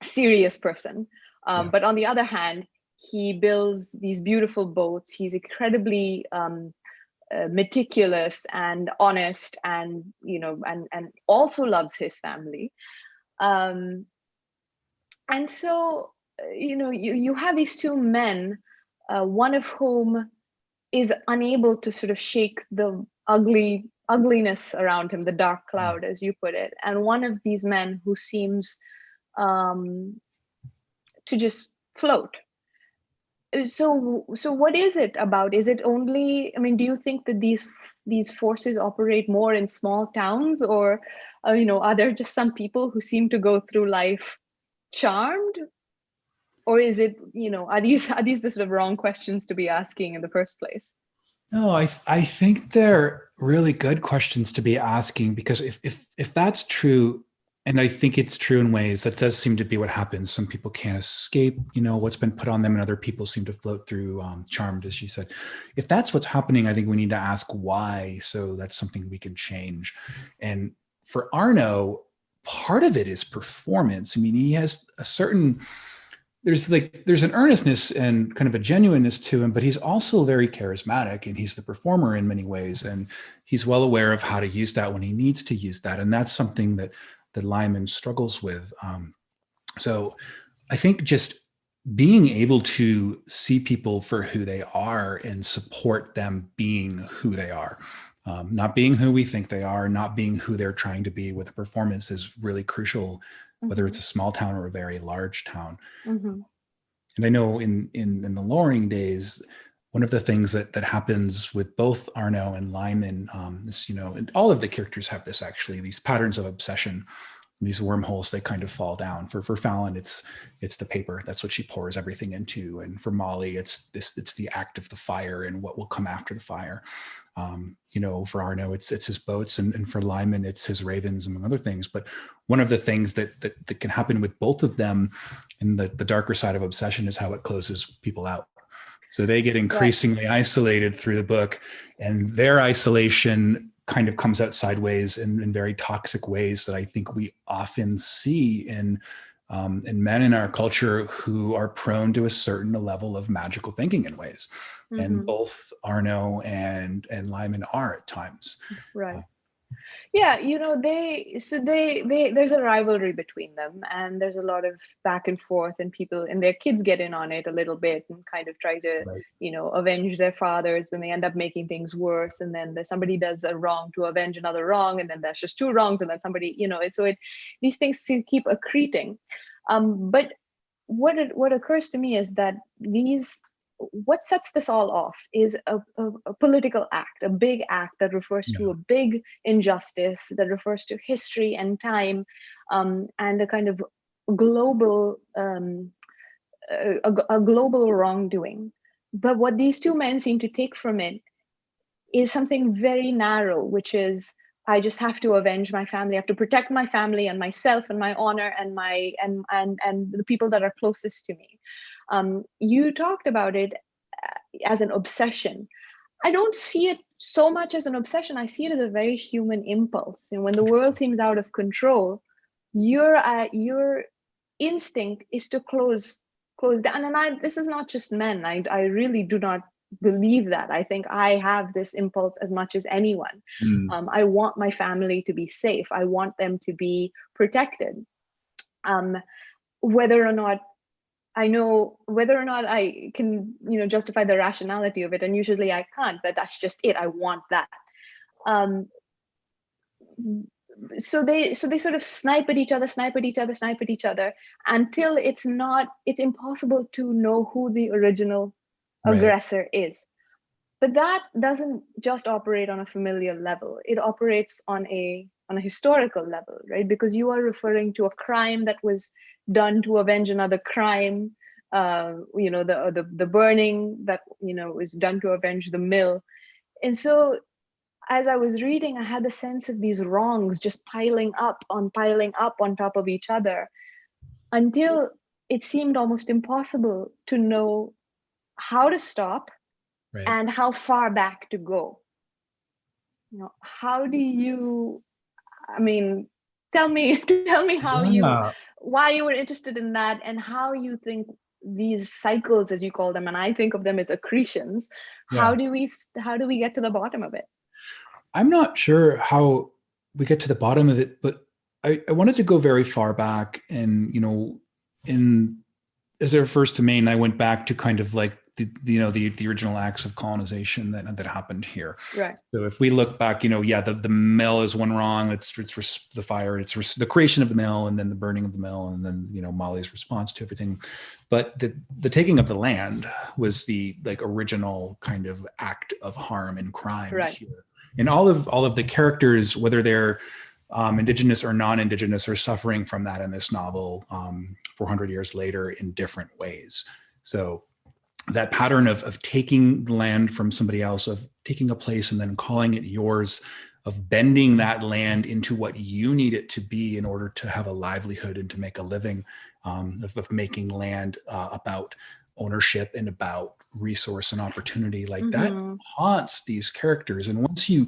serious person. But on the other hand, he builds these beautiful boats. He's incredibly meticulous and honest, and, you know, and also loves his family. And so, you know, you have these two men, one of whom is unable to sort of shake the ugliness around him, the dark cloud, as you put it, and one of these men who seems to just float. So what is it about? Is it only, I mean, do you think that these forces operate more in small towns, or you know, are there just some people who seem to go through life charmed? Or is it, you know, are these the sort of wrong questions to be asking in the first place? No, I think they're really good questions to be asking, because if that's true, and I think it's true in ways, that does seem to be what happens. Some people can't escape, you know, what's been put on them, and other people seem to float through charmed, as you said. If that's what's happening, I think we need to ask why. So that's something we can change. And for Arno, part of it is performance. I mean, he has a certain, there's an earnestness and kind of a genuineness to him, but he's also very charismatic, and he's the performer in many ways. And he's well aware of how to use that when he needs to use that. And that's something that Lyman struggles with. So I think just being able to see people for who they are and support them being who they are, not being who we think they are, not being who they're trying to be with a performance, is really crucial, whether it's a small town or a very large town. And I know in the Loring days, one of the things that happens with both Arno and Lyman, is, you know, and all of the characters have this, actually, these patterns of obsession, these wormholes they kind of fall down. For Fallon, it's the paper. That's what she pours everything into. And for Molly, it's the act of the fire and what will come after the fire. You know, for Arno, it's his boats, and for Lyman, it's his ravens, among other things. But one of the things that can happen with both of them in the darker side of obsession is how it closes people out. So they get increasingly isolated through the book, and their isolation kind of comes out sideways in very toxic ways that I think we often see in men in our culture who are prone to a certain level of magical thinking in ways. And both Arno and Lyman are at times. Right. Yeah, you know, there's a rivalry between them, and there's a lot of back and forth, and people and their kids get in on it a little bit and kind of try to, you know, avenge their fathers, when they end up making things worse. And then somebody does a wrong to avenge another wrong, and then that's just two wrongs, and then somebody, you know, these things keep accreting. But what occurs to me is that these what sets this all off is a political act, a big act that refers to a big injustice, that refers to history and time, and a kind of global a global wrongdoing. But what these two men seem to take from it is something very narrow, which is, I just have to avenge my family. I have to protect my family and myself and my honor and my and the people that are closest to me. You talked about it as an obsession. I don't see it so much as an obsession. I see it as a very human impulse. And when the world seems out of control, your instinct is to close down. And this is not just men. I really do not believe that. I think I have this impulse as much as anyone. I want my family to be safe. I want them to be protected. Whether or not I can, justify the rationality of it, and usually I can't, but that's just it. I want that. So they sort of snipe at each other until it's impossible to know who the original aggressor is. But that doesn't just operate on a familial level. It operates on a historical level, right? Because you are referring to a crime that was done to avenge another crime. The burning that was done to avenge the mill. And so as I was reading, I had the sense of these wrongs just piling up on top of each other, until it seemed almost impossible to know how to stop and how far back to go. How do you, tell me how why you were interested in that, and how you think these cycles, as you call them, and I think of them as accretions, how do we get to the bottom of it? I'm not sure how we get to the bottom of it, but I wanted to go very far back, and as it refers to Maine, I went back to kind of like the original acts of colonization that happened here. Right. So if we look back, the mill is one wrong. It's the fire. It's the creation of the mill, and then the burning of the mill, and then Molly's response to everything. But the taking of the land was the original kind of act of harm and crime here. And all of the characters, whether they're indigenous or non-indigenous, are suffering from that in this novel 400 years later in different ways. So that pattern of taking land from somebody else, of taking a place and then calling it yours, of bending that land into what you need it to be in order to have a livelihood and to make a living, of making land about ownership and about resource and opportunity, that haunts these characters. And once you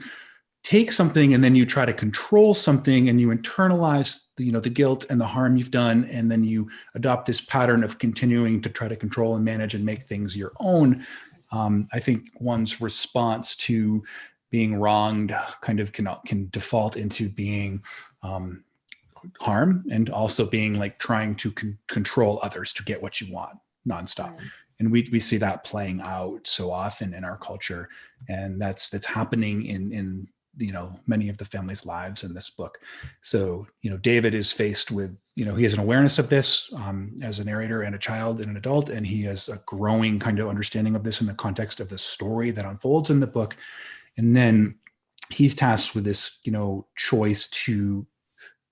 take something and then you try to control something, and you internalize the guilt and the harm you've done, and then you adopt this pattern of continuing to try to control and manage and make things your own, I think one's response to being wronged kind of can default into being harm, and also being trying to control others to get what you want nonstop. And we see that playing out so often in our culture, and that's happening in many of the families' lives in this book. So David is faced with he has an awareness of this as a narrator and a child and an adult, and he has a growing kind of understanding of this in the context of the story that unfolds in the book. And then he's tasked with this choice to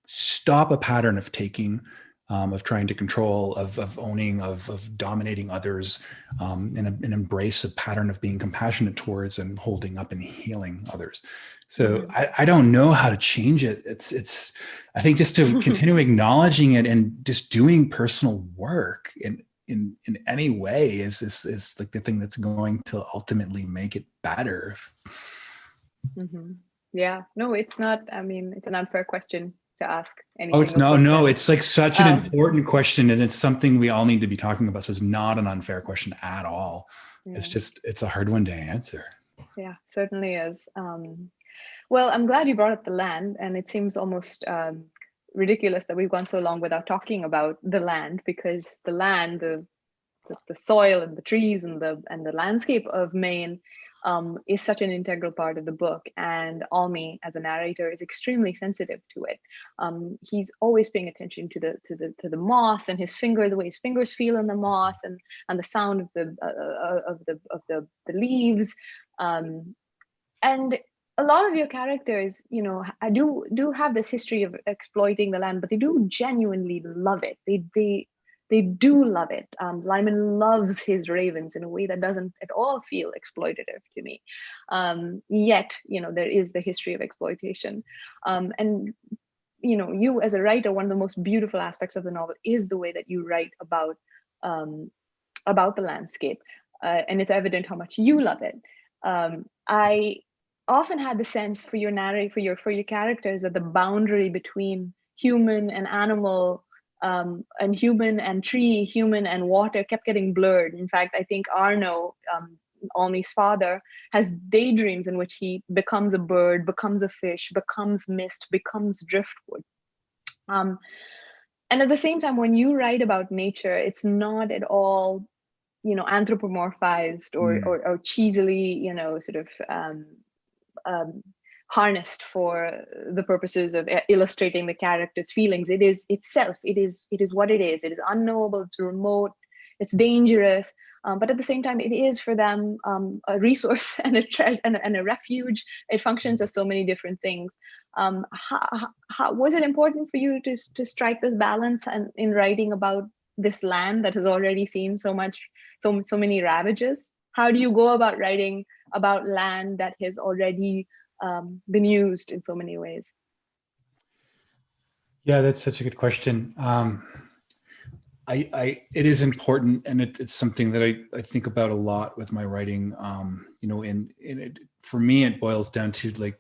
stop a pattern of taking, of trying to control, of owning, of dominating others, and embrace a pattern of being compassionate towards and holding up and healing others. So I don't know how to change it. It's I think just to continue acknowledging it and just doing personal work in any way is the thing that's going to ultimately make it better. Yeah, no, it's not. It's an unfair question to ask. It's no, it's such an important question, and it's something we all need to be talking about. So it's not an unfair question at all. Yeah. It's a hard one to answer. Yeah, certainly is. Well, I'm glad you brought up the land, and it seems almost ridiculous that we've gone so long without talking about the land, because the land, the soil and the trees and the landscape of Maine is such an integral part of the book. And Almi, as a narrator, is extremely sensitive to it. He's always paying attention to the moss and his finger, the way his fingers feel in the moss, and the sound of the leaves. And a lot of your characters, you know, I do have this history of exploiting the land, but they do genuinely love it. They do love it. Lyman loves his ravens in a way that doesn't at all feel exploitative to me. Yet, you know, there is the history of exploitation. And, you know, you as a writer, one of the most beautiful aspects of the novel is the way that you write about the landscape. And it's evident how much you love it. I often had the sense for your for your characters that the boundary between human and animal, and human and tree, human and water kept getting blurred. In fact, I think Arno, Almi's father, has daydreams in which he becomes a bird, becomes a fish, becomes mist, becomes driftwood. And at the same time, when you write about nature, it's not at all, you know, anthropomorphized or cheesily, you know, sort of harnessed for the purposes of illustrating the character's feelings. It is itself. It is what it is. It is unknowable. It's remote. It's dangerous. But at the same time, it is for them a resource and a treasure and a refuge. It functions as so many different things. How was it important for you to strike this balance and in writing about this land that has already seen so many ravages? How do you go about writing about land that has already been used in so many ways? Yeah, that's such a good question. It is important, and it's something that I think about a lot with my writing. You know, for me, it boils down to like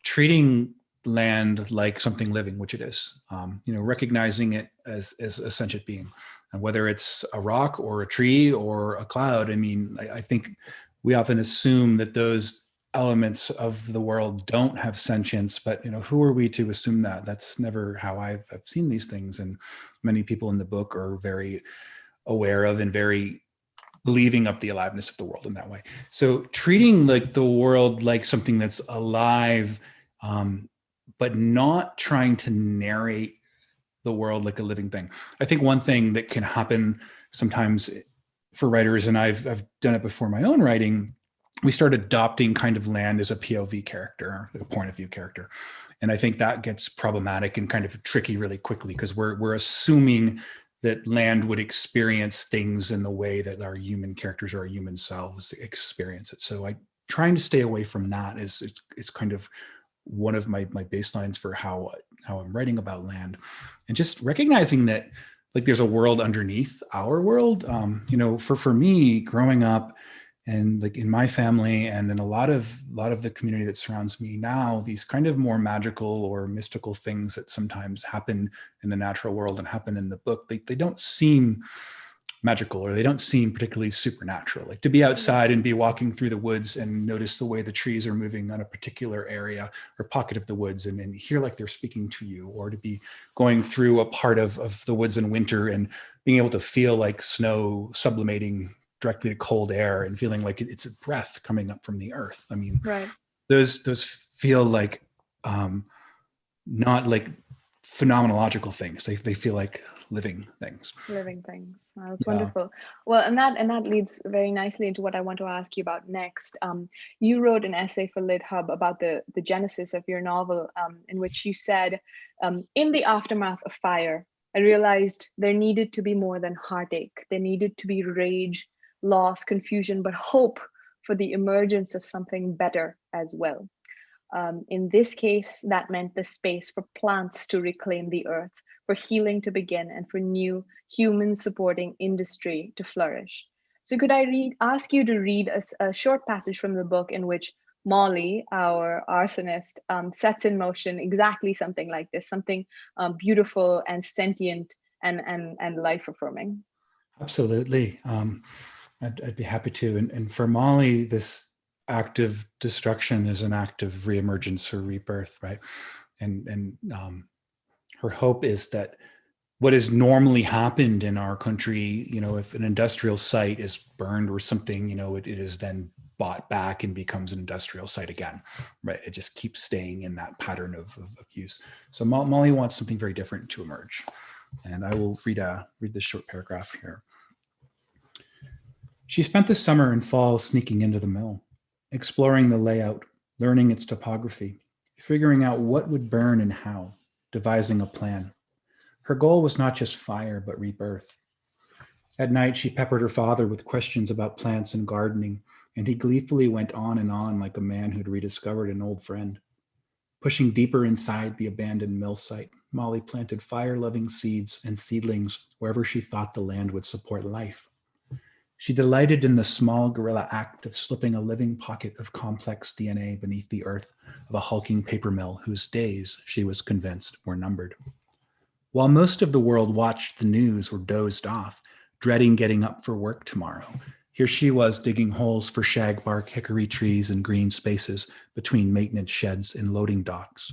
treating land like something living, which it is. You know, recognizing it as a sentient being, and whether it's a rock or a tree or a cloud. I mean, I think we often assume that those elements of the world don't have sentience, but you know, who are we to assume that? That's never how I've seen these things. And many people in the book are very aware of and very believing up the aliveness of the world in that way. So treating like the world like something that's alive, but not trying to narrate the world like a living thing. I think one thing that can happen sometimes for writers, and I've done it before my own writing, we start adopting kind of land as a POV character, like a point of view character. And I think that gets problematic and kind of tricky really quickly, because we're assuming that land would experience things in the way that our human characters or our human selves experience it. So trying to stay away from that is kind of one of my baselines for how I'm writing about land, and just recognizing that like there's a world underneath our world. You know, for me growing up, and like in my family and in a lot of the community that surrounds me now, these kind of more magical or mystical things that sometimes happen in the natural world and happen in the book, they don't seem magical, or they don't seem particularly supernatural. Like to be outside and be walking through the woods and notice the way the trees are moving on a particular area or pocket of the woods and hear like they're speaking to you, or to be going through a part of the woods in winter and being able to feel like snow sublimating directly to cold air and feeling like it's a breath coming up from the earth. I mean, right. Those feel like not like phenomenological things. They feel like living things. Living things. Wow, that's wonderful. Well, and that leads very nicely into what I want to ask you about next. You wrote an essay for LitHub about the genesis of your novel, in which you said, in the aftermath of fire, I realized there needed to be more than heartache. There needed to be rage, loss, confusion, but hope for the emergence of something better as well. In this case, that meant the space for plants to reclaim the earth, for healing to begin, and for new human supporting industry to flourish. So could I ask you to read a short passage from the book in which Molly, our arsonist, sets in motion exactly something like this, something beautiful and sentient and life-affirming? Absolutely. I'd be happy to. And for Molly, this act of destruction is an act of reemergence or rebirth, right? And her hope is that what has normally happened in our country, you know, if an industrial site is burned or something, you know, it is then bought back and becomes an industrial site again, right? It just keeps staying in that pattern of use. So Molly wants something very different to emerge. And I will read this short paragraph here. She spent the summer and fall sneaking into the mill, exploring the layout, learning its topography, figuring out what would burn and how, devising a plan. Her goal was not just fire, but rebirth. At night, she peppered her father with questions about plants and gardening, and he gleefully went on and on like a man who'd rediscovered an old friend. Pushing deeper inside the abandoned mill site, Molly planted fire-loving seeds and seedlings wherever she thought the land would support life. She delighted in the small guerrilla act of slipping a living pocket of complex DNA beneath the earth of a hulking paper mill whose days, she was convinced, were numbered. While most of the world watched the news or dozed off, dreading getting up for work tomorrow, here she was digging holes for shagbark, hickory trees, and green spaces between maintenance sheds and loading docks.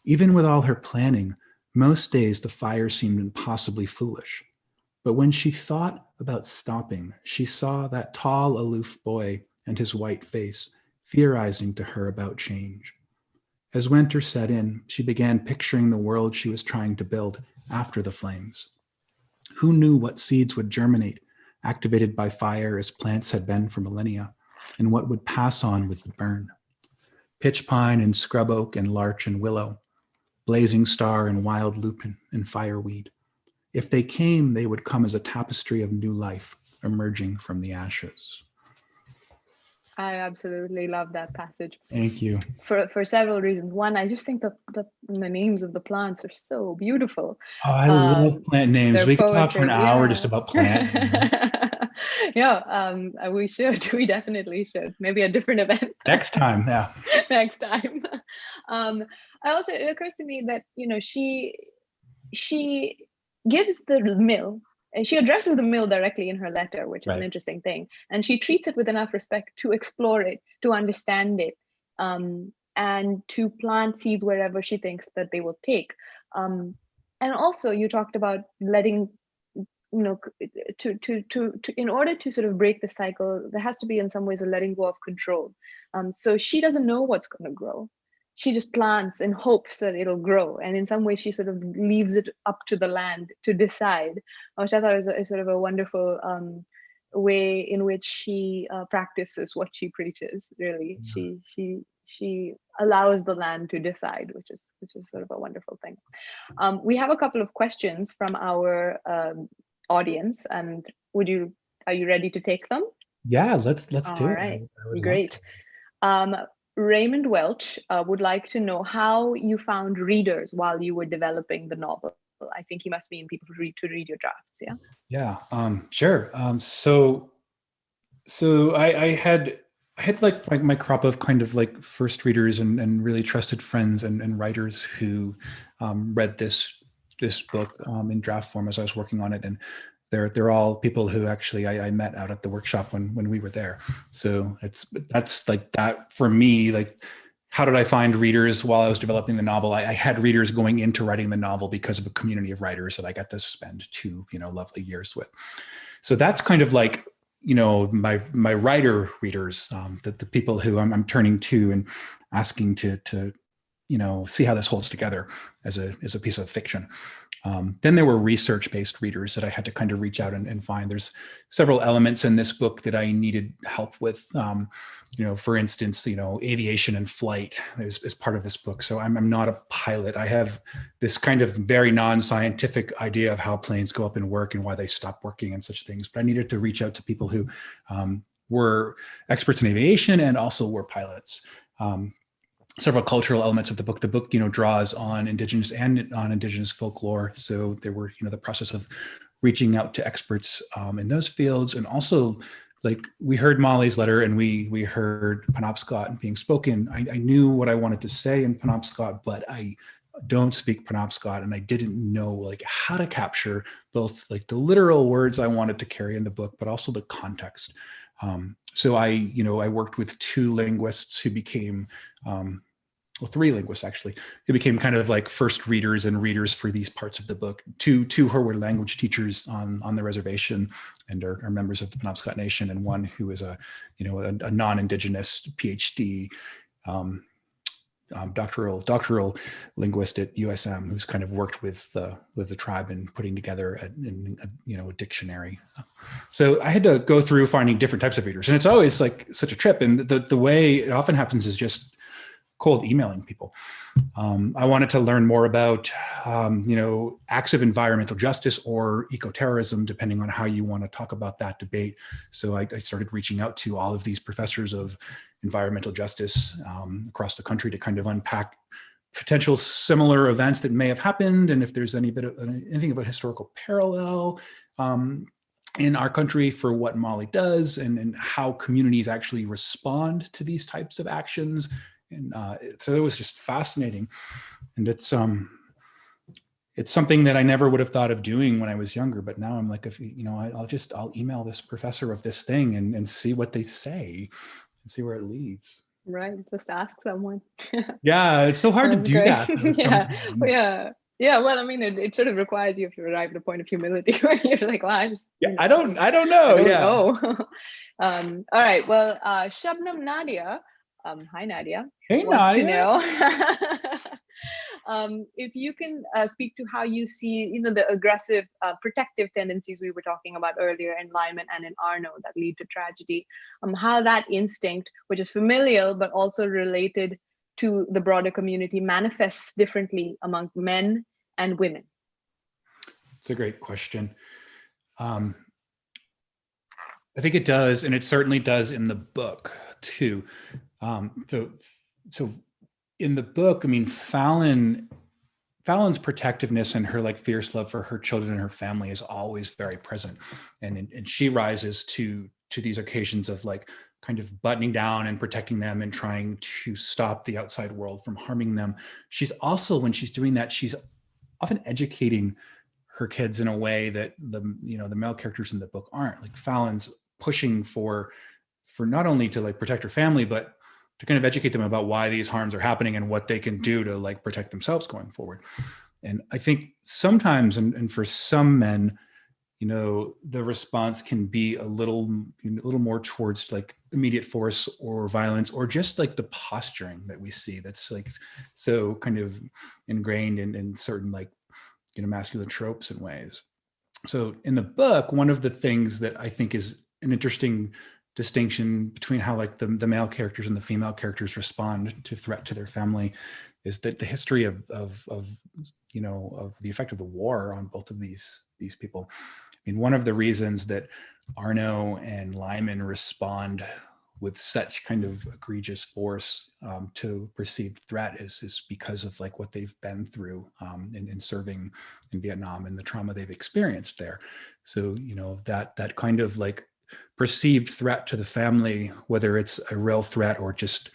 Even with all her planning, most days the fire seemed impossibly foolish. But when she thought about stopping, she saw that tall, aloof boy and his white face, theorizing to her about change. As winter set in, she began picturing the world she was trying to build after the flames. Who knew what seeds would germinate, activated by fire as plants had been for millennia, and what would pass on with the burn? Pitch pine and scrub oak and larch and willow, blazing star and wild lupin and fireweed. If they came, they would come as a tapestry of new life emerging from the ashes. I absolutely love that passage. Thank you. For several reasons. One, I just think the names of the plants are so beautiful. Oh, I love plant names. We could talk for an hour just about plant names. Yeah, we should. We definitely should. Maybe a different event. Next time, yeah. Next time. It occurs to me that, she gives the mill, and she addresses the mill directly in her letter, which is an interesting thing. And she treats it with enough respect to explore it, to understand it, and to plant seeds wherever she thinks that they will take. And also, you talked about letting, in order to sort of break the cycle, there has to be in some ways a letting go of control. So she doesn't know what's going to grow. She just plants in hopes that it'll grow. And in some way, she sort of leaves it up to the land to decide, which I thought is sort of a wonderful way in which she practices what she preaches, really. Yeah. She allows the land to decide, which is sort of a wonderful thing. We have a couple of questions from our audience, and are you ready to take them? Yeah, let's do it. All right, great. Raymond Welch would like to know how you found readers while you were developing the novel. I think he must mean people to read your drafts. Yeah. Yeah. Sure. So I had like my crop of kind of like first readers and really trusted friends and writers who read this book in draft form as I was working on it, and they're all people who actually I met out at the workshop when we were there. So that's like that for me. Like, how did I find readers while I was developing the novel? I had readers going into writing the novel because of a community of writers that I got to spend 2 lovely years with. So that's kind of like my writer readers, the people who I'm turning to and asking to see how this holds together as a piece of fiction. Then there were research-based readers that I had to kind of reach out and find. There's several elements in this book that I needed help with. For instance, aviation and flight is part of this book. So I'm not a pilot. I have this kind of very non-scientific idea of how planes go up and work and why they stop working and such things. But I needed to reach out to people who were experts in aviation and also were pilots. Several cultural elements of the book. The book, draws on indigenous and non-indigenous folklore. So there were, the process of reaching out to experts in those fields. And also, like, we heard Molly's letter and we heard Penobscot being spoken. I knew what I wanted to say in Penobscot, but I don't speak Penobscot, and I didn't know like how to capture both like the literal words I wanted to carry in the book, but also the context. So I worked with 2 linguists who became 3 linguists actually, who became kind of like first readers and readers for these parts of the book. Two who were language teachers on the reservation and are members of the Penobscot Nation, and one who is a non-Indigenous PhD doctoral linguist at USM, who's kind of worked with the tribe in putting together a dictionary. So I had to go through finding different types of readers, and it's always like such a trip. And the way it often happens is just cold emailing people. I wanted to learn more about, acts of environmental justice or ecoterrorism, depending on how you want to talk about that debate. So I started reaching out to all of these professors of environmental justice across the country to kind of unpack potential similar events that may have happened, and if there's anything of a historical parallel in our country for what Mali does, and how communities actually respond to these types of actions. And so it was just fascinating, and it's something that I never would have thought of doing when I was younger. But now I'm like, I'll email this professor of this thing and see what they say and see where it leads. Right, just ask someone. Yeah, it's so hard to do that. Yeah. Well, I mean, it sort of requires you to arrive at a point of humility where you're like, well, I don't know. All right. Well, Shabnam Nadia. Hi, Nadia. Hey, wants Nadia. to know if you can speak to how you see, the aggressive, protective tendencies we were talking about earlier in Lyman and in Arno that lead to tragedy. How that instinct, which is familial but also related to the broader community, manifests differently among men and women. It's a great question. I think it does, and it certainly does in the book too. So in the book, I mean, Fallon's protectiveness and her like fierce love for her children and her family is always very present, and she rises to these occasions of like kind of buttoning down and protecting them and trying to stop the outside world from harming them. She's also, when she's doing that, she's often educating her kids in a way that the male characters in the book aren't. Like Fallon's pushing for not only to like protect her family, but to kind of educate them about why these harms are happening and what they can do to like protect themselves going forward. And I think sometimes, and for some men, the response can be a little more towards like immediate force or violence, or just like the posturing that we see that's like so kind of ingrained in certain like, masculine tropes and ways. So in the book, one of the things that I think is an interesting distinction between how like the male characters and the female characters respond to threat to their family is that the history of the effect of the war on both of these people. I mean, one of the reasons that Arno and Lyman respond with such kind of egregious force to perceived threat is because of like what they've been through in serving in Vietnam and the trauma they've experienced there. So that kind of like perceived threat to the family, whether it's a real threat or just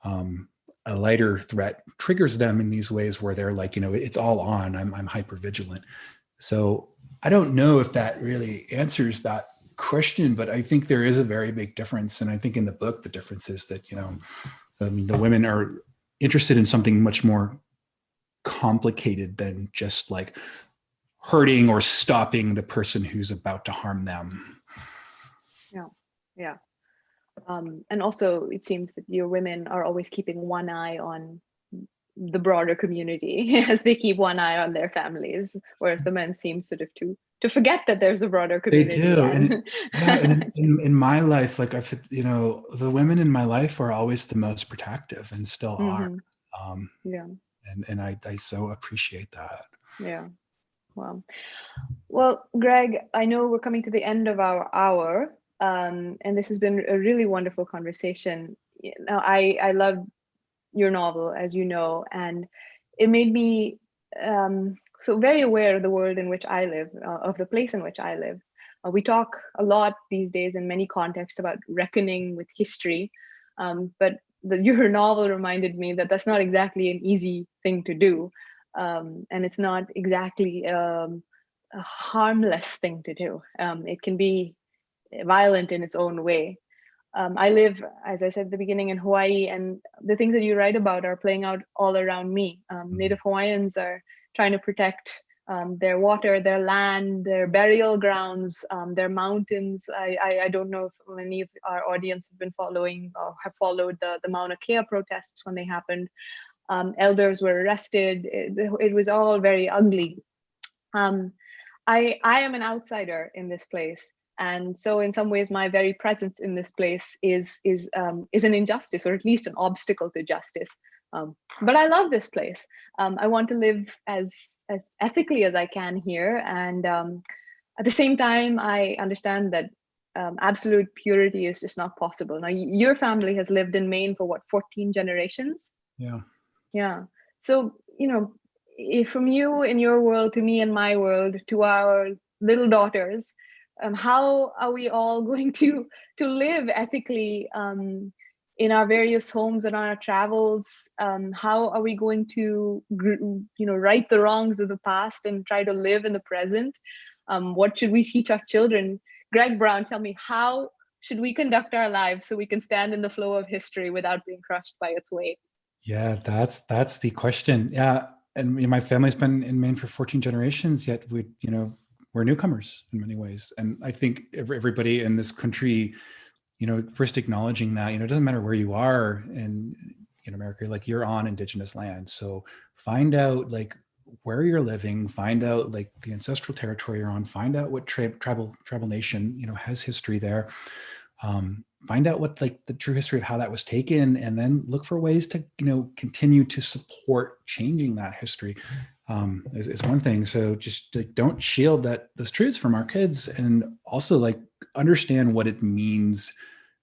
a lighter threat, triggers them in these ways where they're like, it's all on. I'm hyper vigilant. So I don't know if that really answers that question, but I think there is a very big difference. And I think in the book, the difference is that the women are interested in something much more complicated than just like hurting or stopping the person who's about to harm them. Yeah. And also it seems that your women are always keeping one eye on the broader community as they keep one eye on their families, whereas the men seem sort of to forget that there's a broader community. They do. And in my life, like the women in my life are always the most protective and still are. And I so appreciate that. Yeah. Wow. Well, Greg, I know we're coming to the end of our hour. And this has been a really wonderful conversation. I love your novel, as you know, and it made me so very aware of the world in which I live, of the place in which I live. We talk a lot these days in many contexts about reckoning with history, but your novel reminded me that that's not exactly an easy thing to do, and it's not exactly a harmless thing to do. It can be violent in its own way. I live, as I said at the beginning, in Hawaii, and the things that you write about are playing out all around me. Native Hawaiians are trying to protect their water, their land, their burial grounds, their mountains. I don't know if many of our audience have been following or have followed the Mauna Kea protests when they happened. Elders were arrested. It was all very ugly. I am an outsider in this place. And so in some ways, my very presence in this place is an injustice, or at least an obstacle to justice. But I love this place. I want to live as ethically as I can here. And at the same time, I understand that absolute purity is just not possible. Now, your family has lived in Maine for what, 14 generations? Yeah. Yeah. So, from you in your world to me in my world to our little daughters, how are we all going to live ethically in our various homes and on our travels? How are we going to right the wrongs of the past and try to live in the present? What should we teach our children? Greg Brown, tell me, how should we conduct our lives so we can stand in the flow of history without being crushed by its weight? Yeah, that's the question. Yeah, and my family's been in Maine for 14 generations, yet we're newcomers in many ways. And I think everybody in this country, first acknowledging that, it doesn't matter where you are in America, like you're on Indigenous land. So find out like where you're living, find out like the ancestral territory you're on, find out what tribal nation, has history there. Find out what like the true history of how that was taken, and then look for ways to, continue to support changing that history. Is one thing. So just like, don't shield those truths from our kids, and also like understand what it means,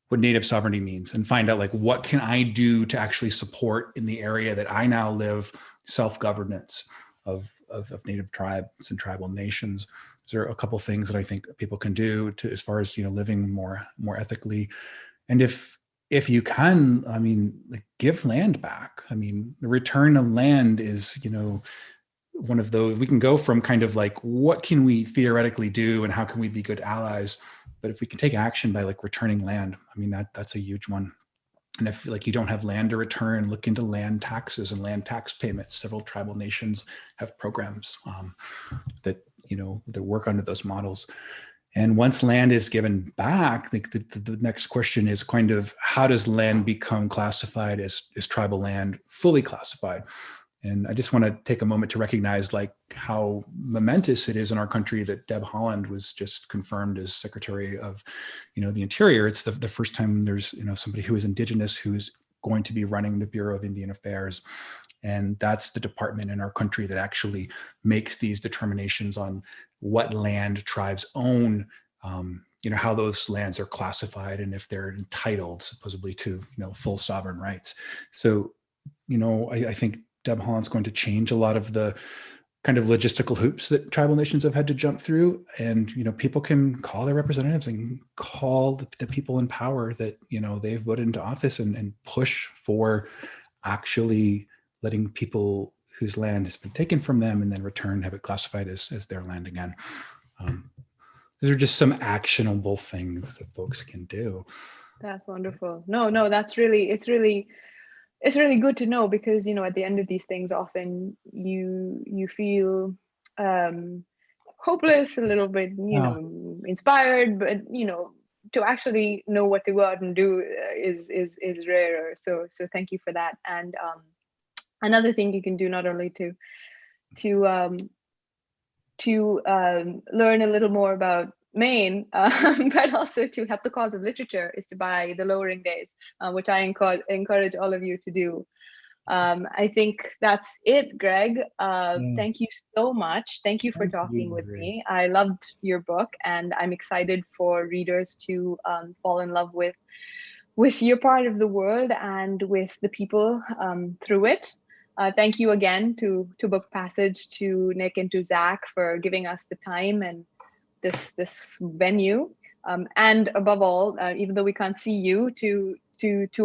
what Native sovereignty means, and find out like what can I do to actually support in the area that I now live self-governance of Native tribes and tribal nations. There are a couple of things that I think people can do to, as far as living more ethically, and if you can, I mean, like give land back. I mean, the return of land is one of those. We can go from kind of like what can we theoretically do and how can we be good allies, but if we can take action by like returning land, I mean that's a huge one. And if like you don't have land to return, look into land taxes and land tax payments. Several tribal nations have programs that work under those models. And once land is given back, the next question is kind of how does land become classified as tribal land, fully classified? And I just want to take a moment to recognize like how momentous it is in our country that Deb Haaland was just confirmed as Secretary of, the Interior. It's the first time there's, somebody who is Indigenous who's going to be running the Bureau of Indian Affairs. And that's the department in our country that actually makes these determinations on what land tribes own, how those lands are classified and if they're entitled supposedly to, full sovereign rights. So, I think Deb Haaland's going to change a lot of the kind of logistical hoops that tribal nations have had to jump through. And, people can call their representatives and call the people in power that, they've voted into office and push for actually letting people whose land has been taken from them and then returned, have it classified as their land again. Those are just some actionable things that folks can do. That's wonderful. No, it's really good to know, because at the end of these things, often you feel hopeless, a little bit inspired, but to actually know what to go out and do is rarer. So thank you for that. And another thing you can do, not only to learn a little more about Maine, but also to help the cause of literature, is to buy The Lowering Days, which I encourage all of you to do. I think that's it, Greg. Yes. Thank you so much. Thank you for talking with me. I loved your book, and I'm excited for readers to fall in love with your part of the world and with the people through it. Thank you again to Book Passage, to Nick and to Zach for giving us the time and this venue, and above all, even though we can't see you, to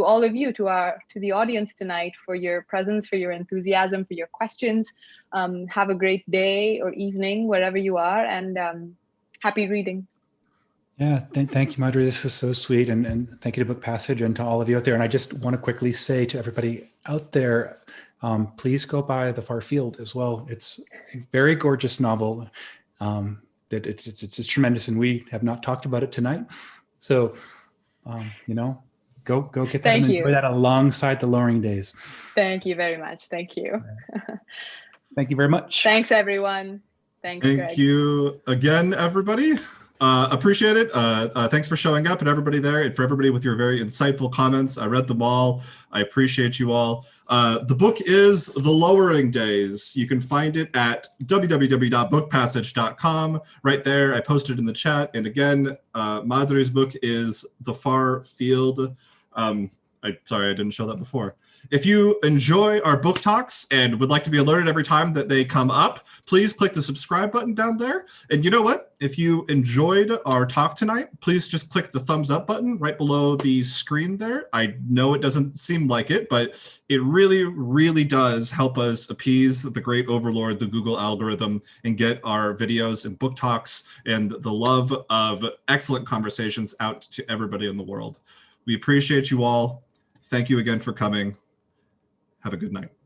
all of you, to the audience tonight, for your presence, for your enthusiasm, for your questions. Have a great day or evening wherever you are, and happy reading. Yeah, thank you, Madhuri. This is so sweet. And thank you to Book Passage and to all of you out there. And I just want to quickly say to everybody out there, please go buy The Far Field as well. It's a very gorgeous novel. That it's tremendous, and we have not talked about it tonight. So, you know, go get that Thank and you. enjoy that alongside The Lowering Days. Thank you very much. Thank you. Thank you very much. Thanks, everyone. Thanks, Thank Greg. you again, everybody. Appreciate it. Thanks for showing up and everybody there, and for everybody with your very insightful comments. I read them all. I appreciate you all. The book is The Lowering Days. You can find it at www.bookpassage.com. Right there, I posted in the chat. And again, Madhuri's book is The Far Field. Sorry, I didn't show that before. If you enjoy our book talks and would like to be alerted every time that they come up, please click the subscribe button down there. And you know what? If you enjoyed our talk tonight, please just click the thumbs up button right below the screen there. I know it doesn't seem like it, but it really, really does help us appease the great overlord, the Google algorithm, and get our videos and book talks and the love of excellent conversations out to everybody in the world. We appreciate you all. Thank you again for coming. Have a good night.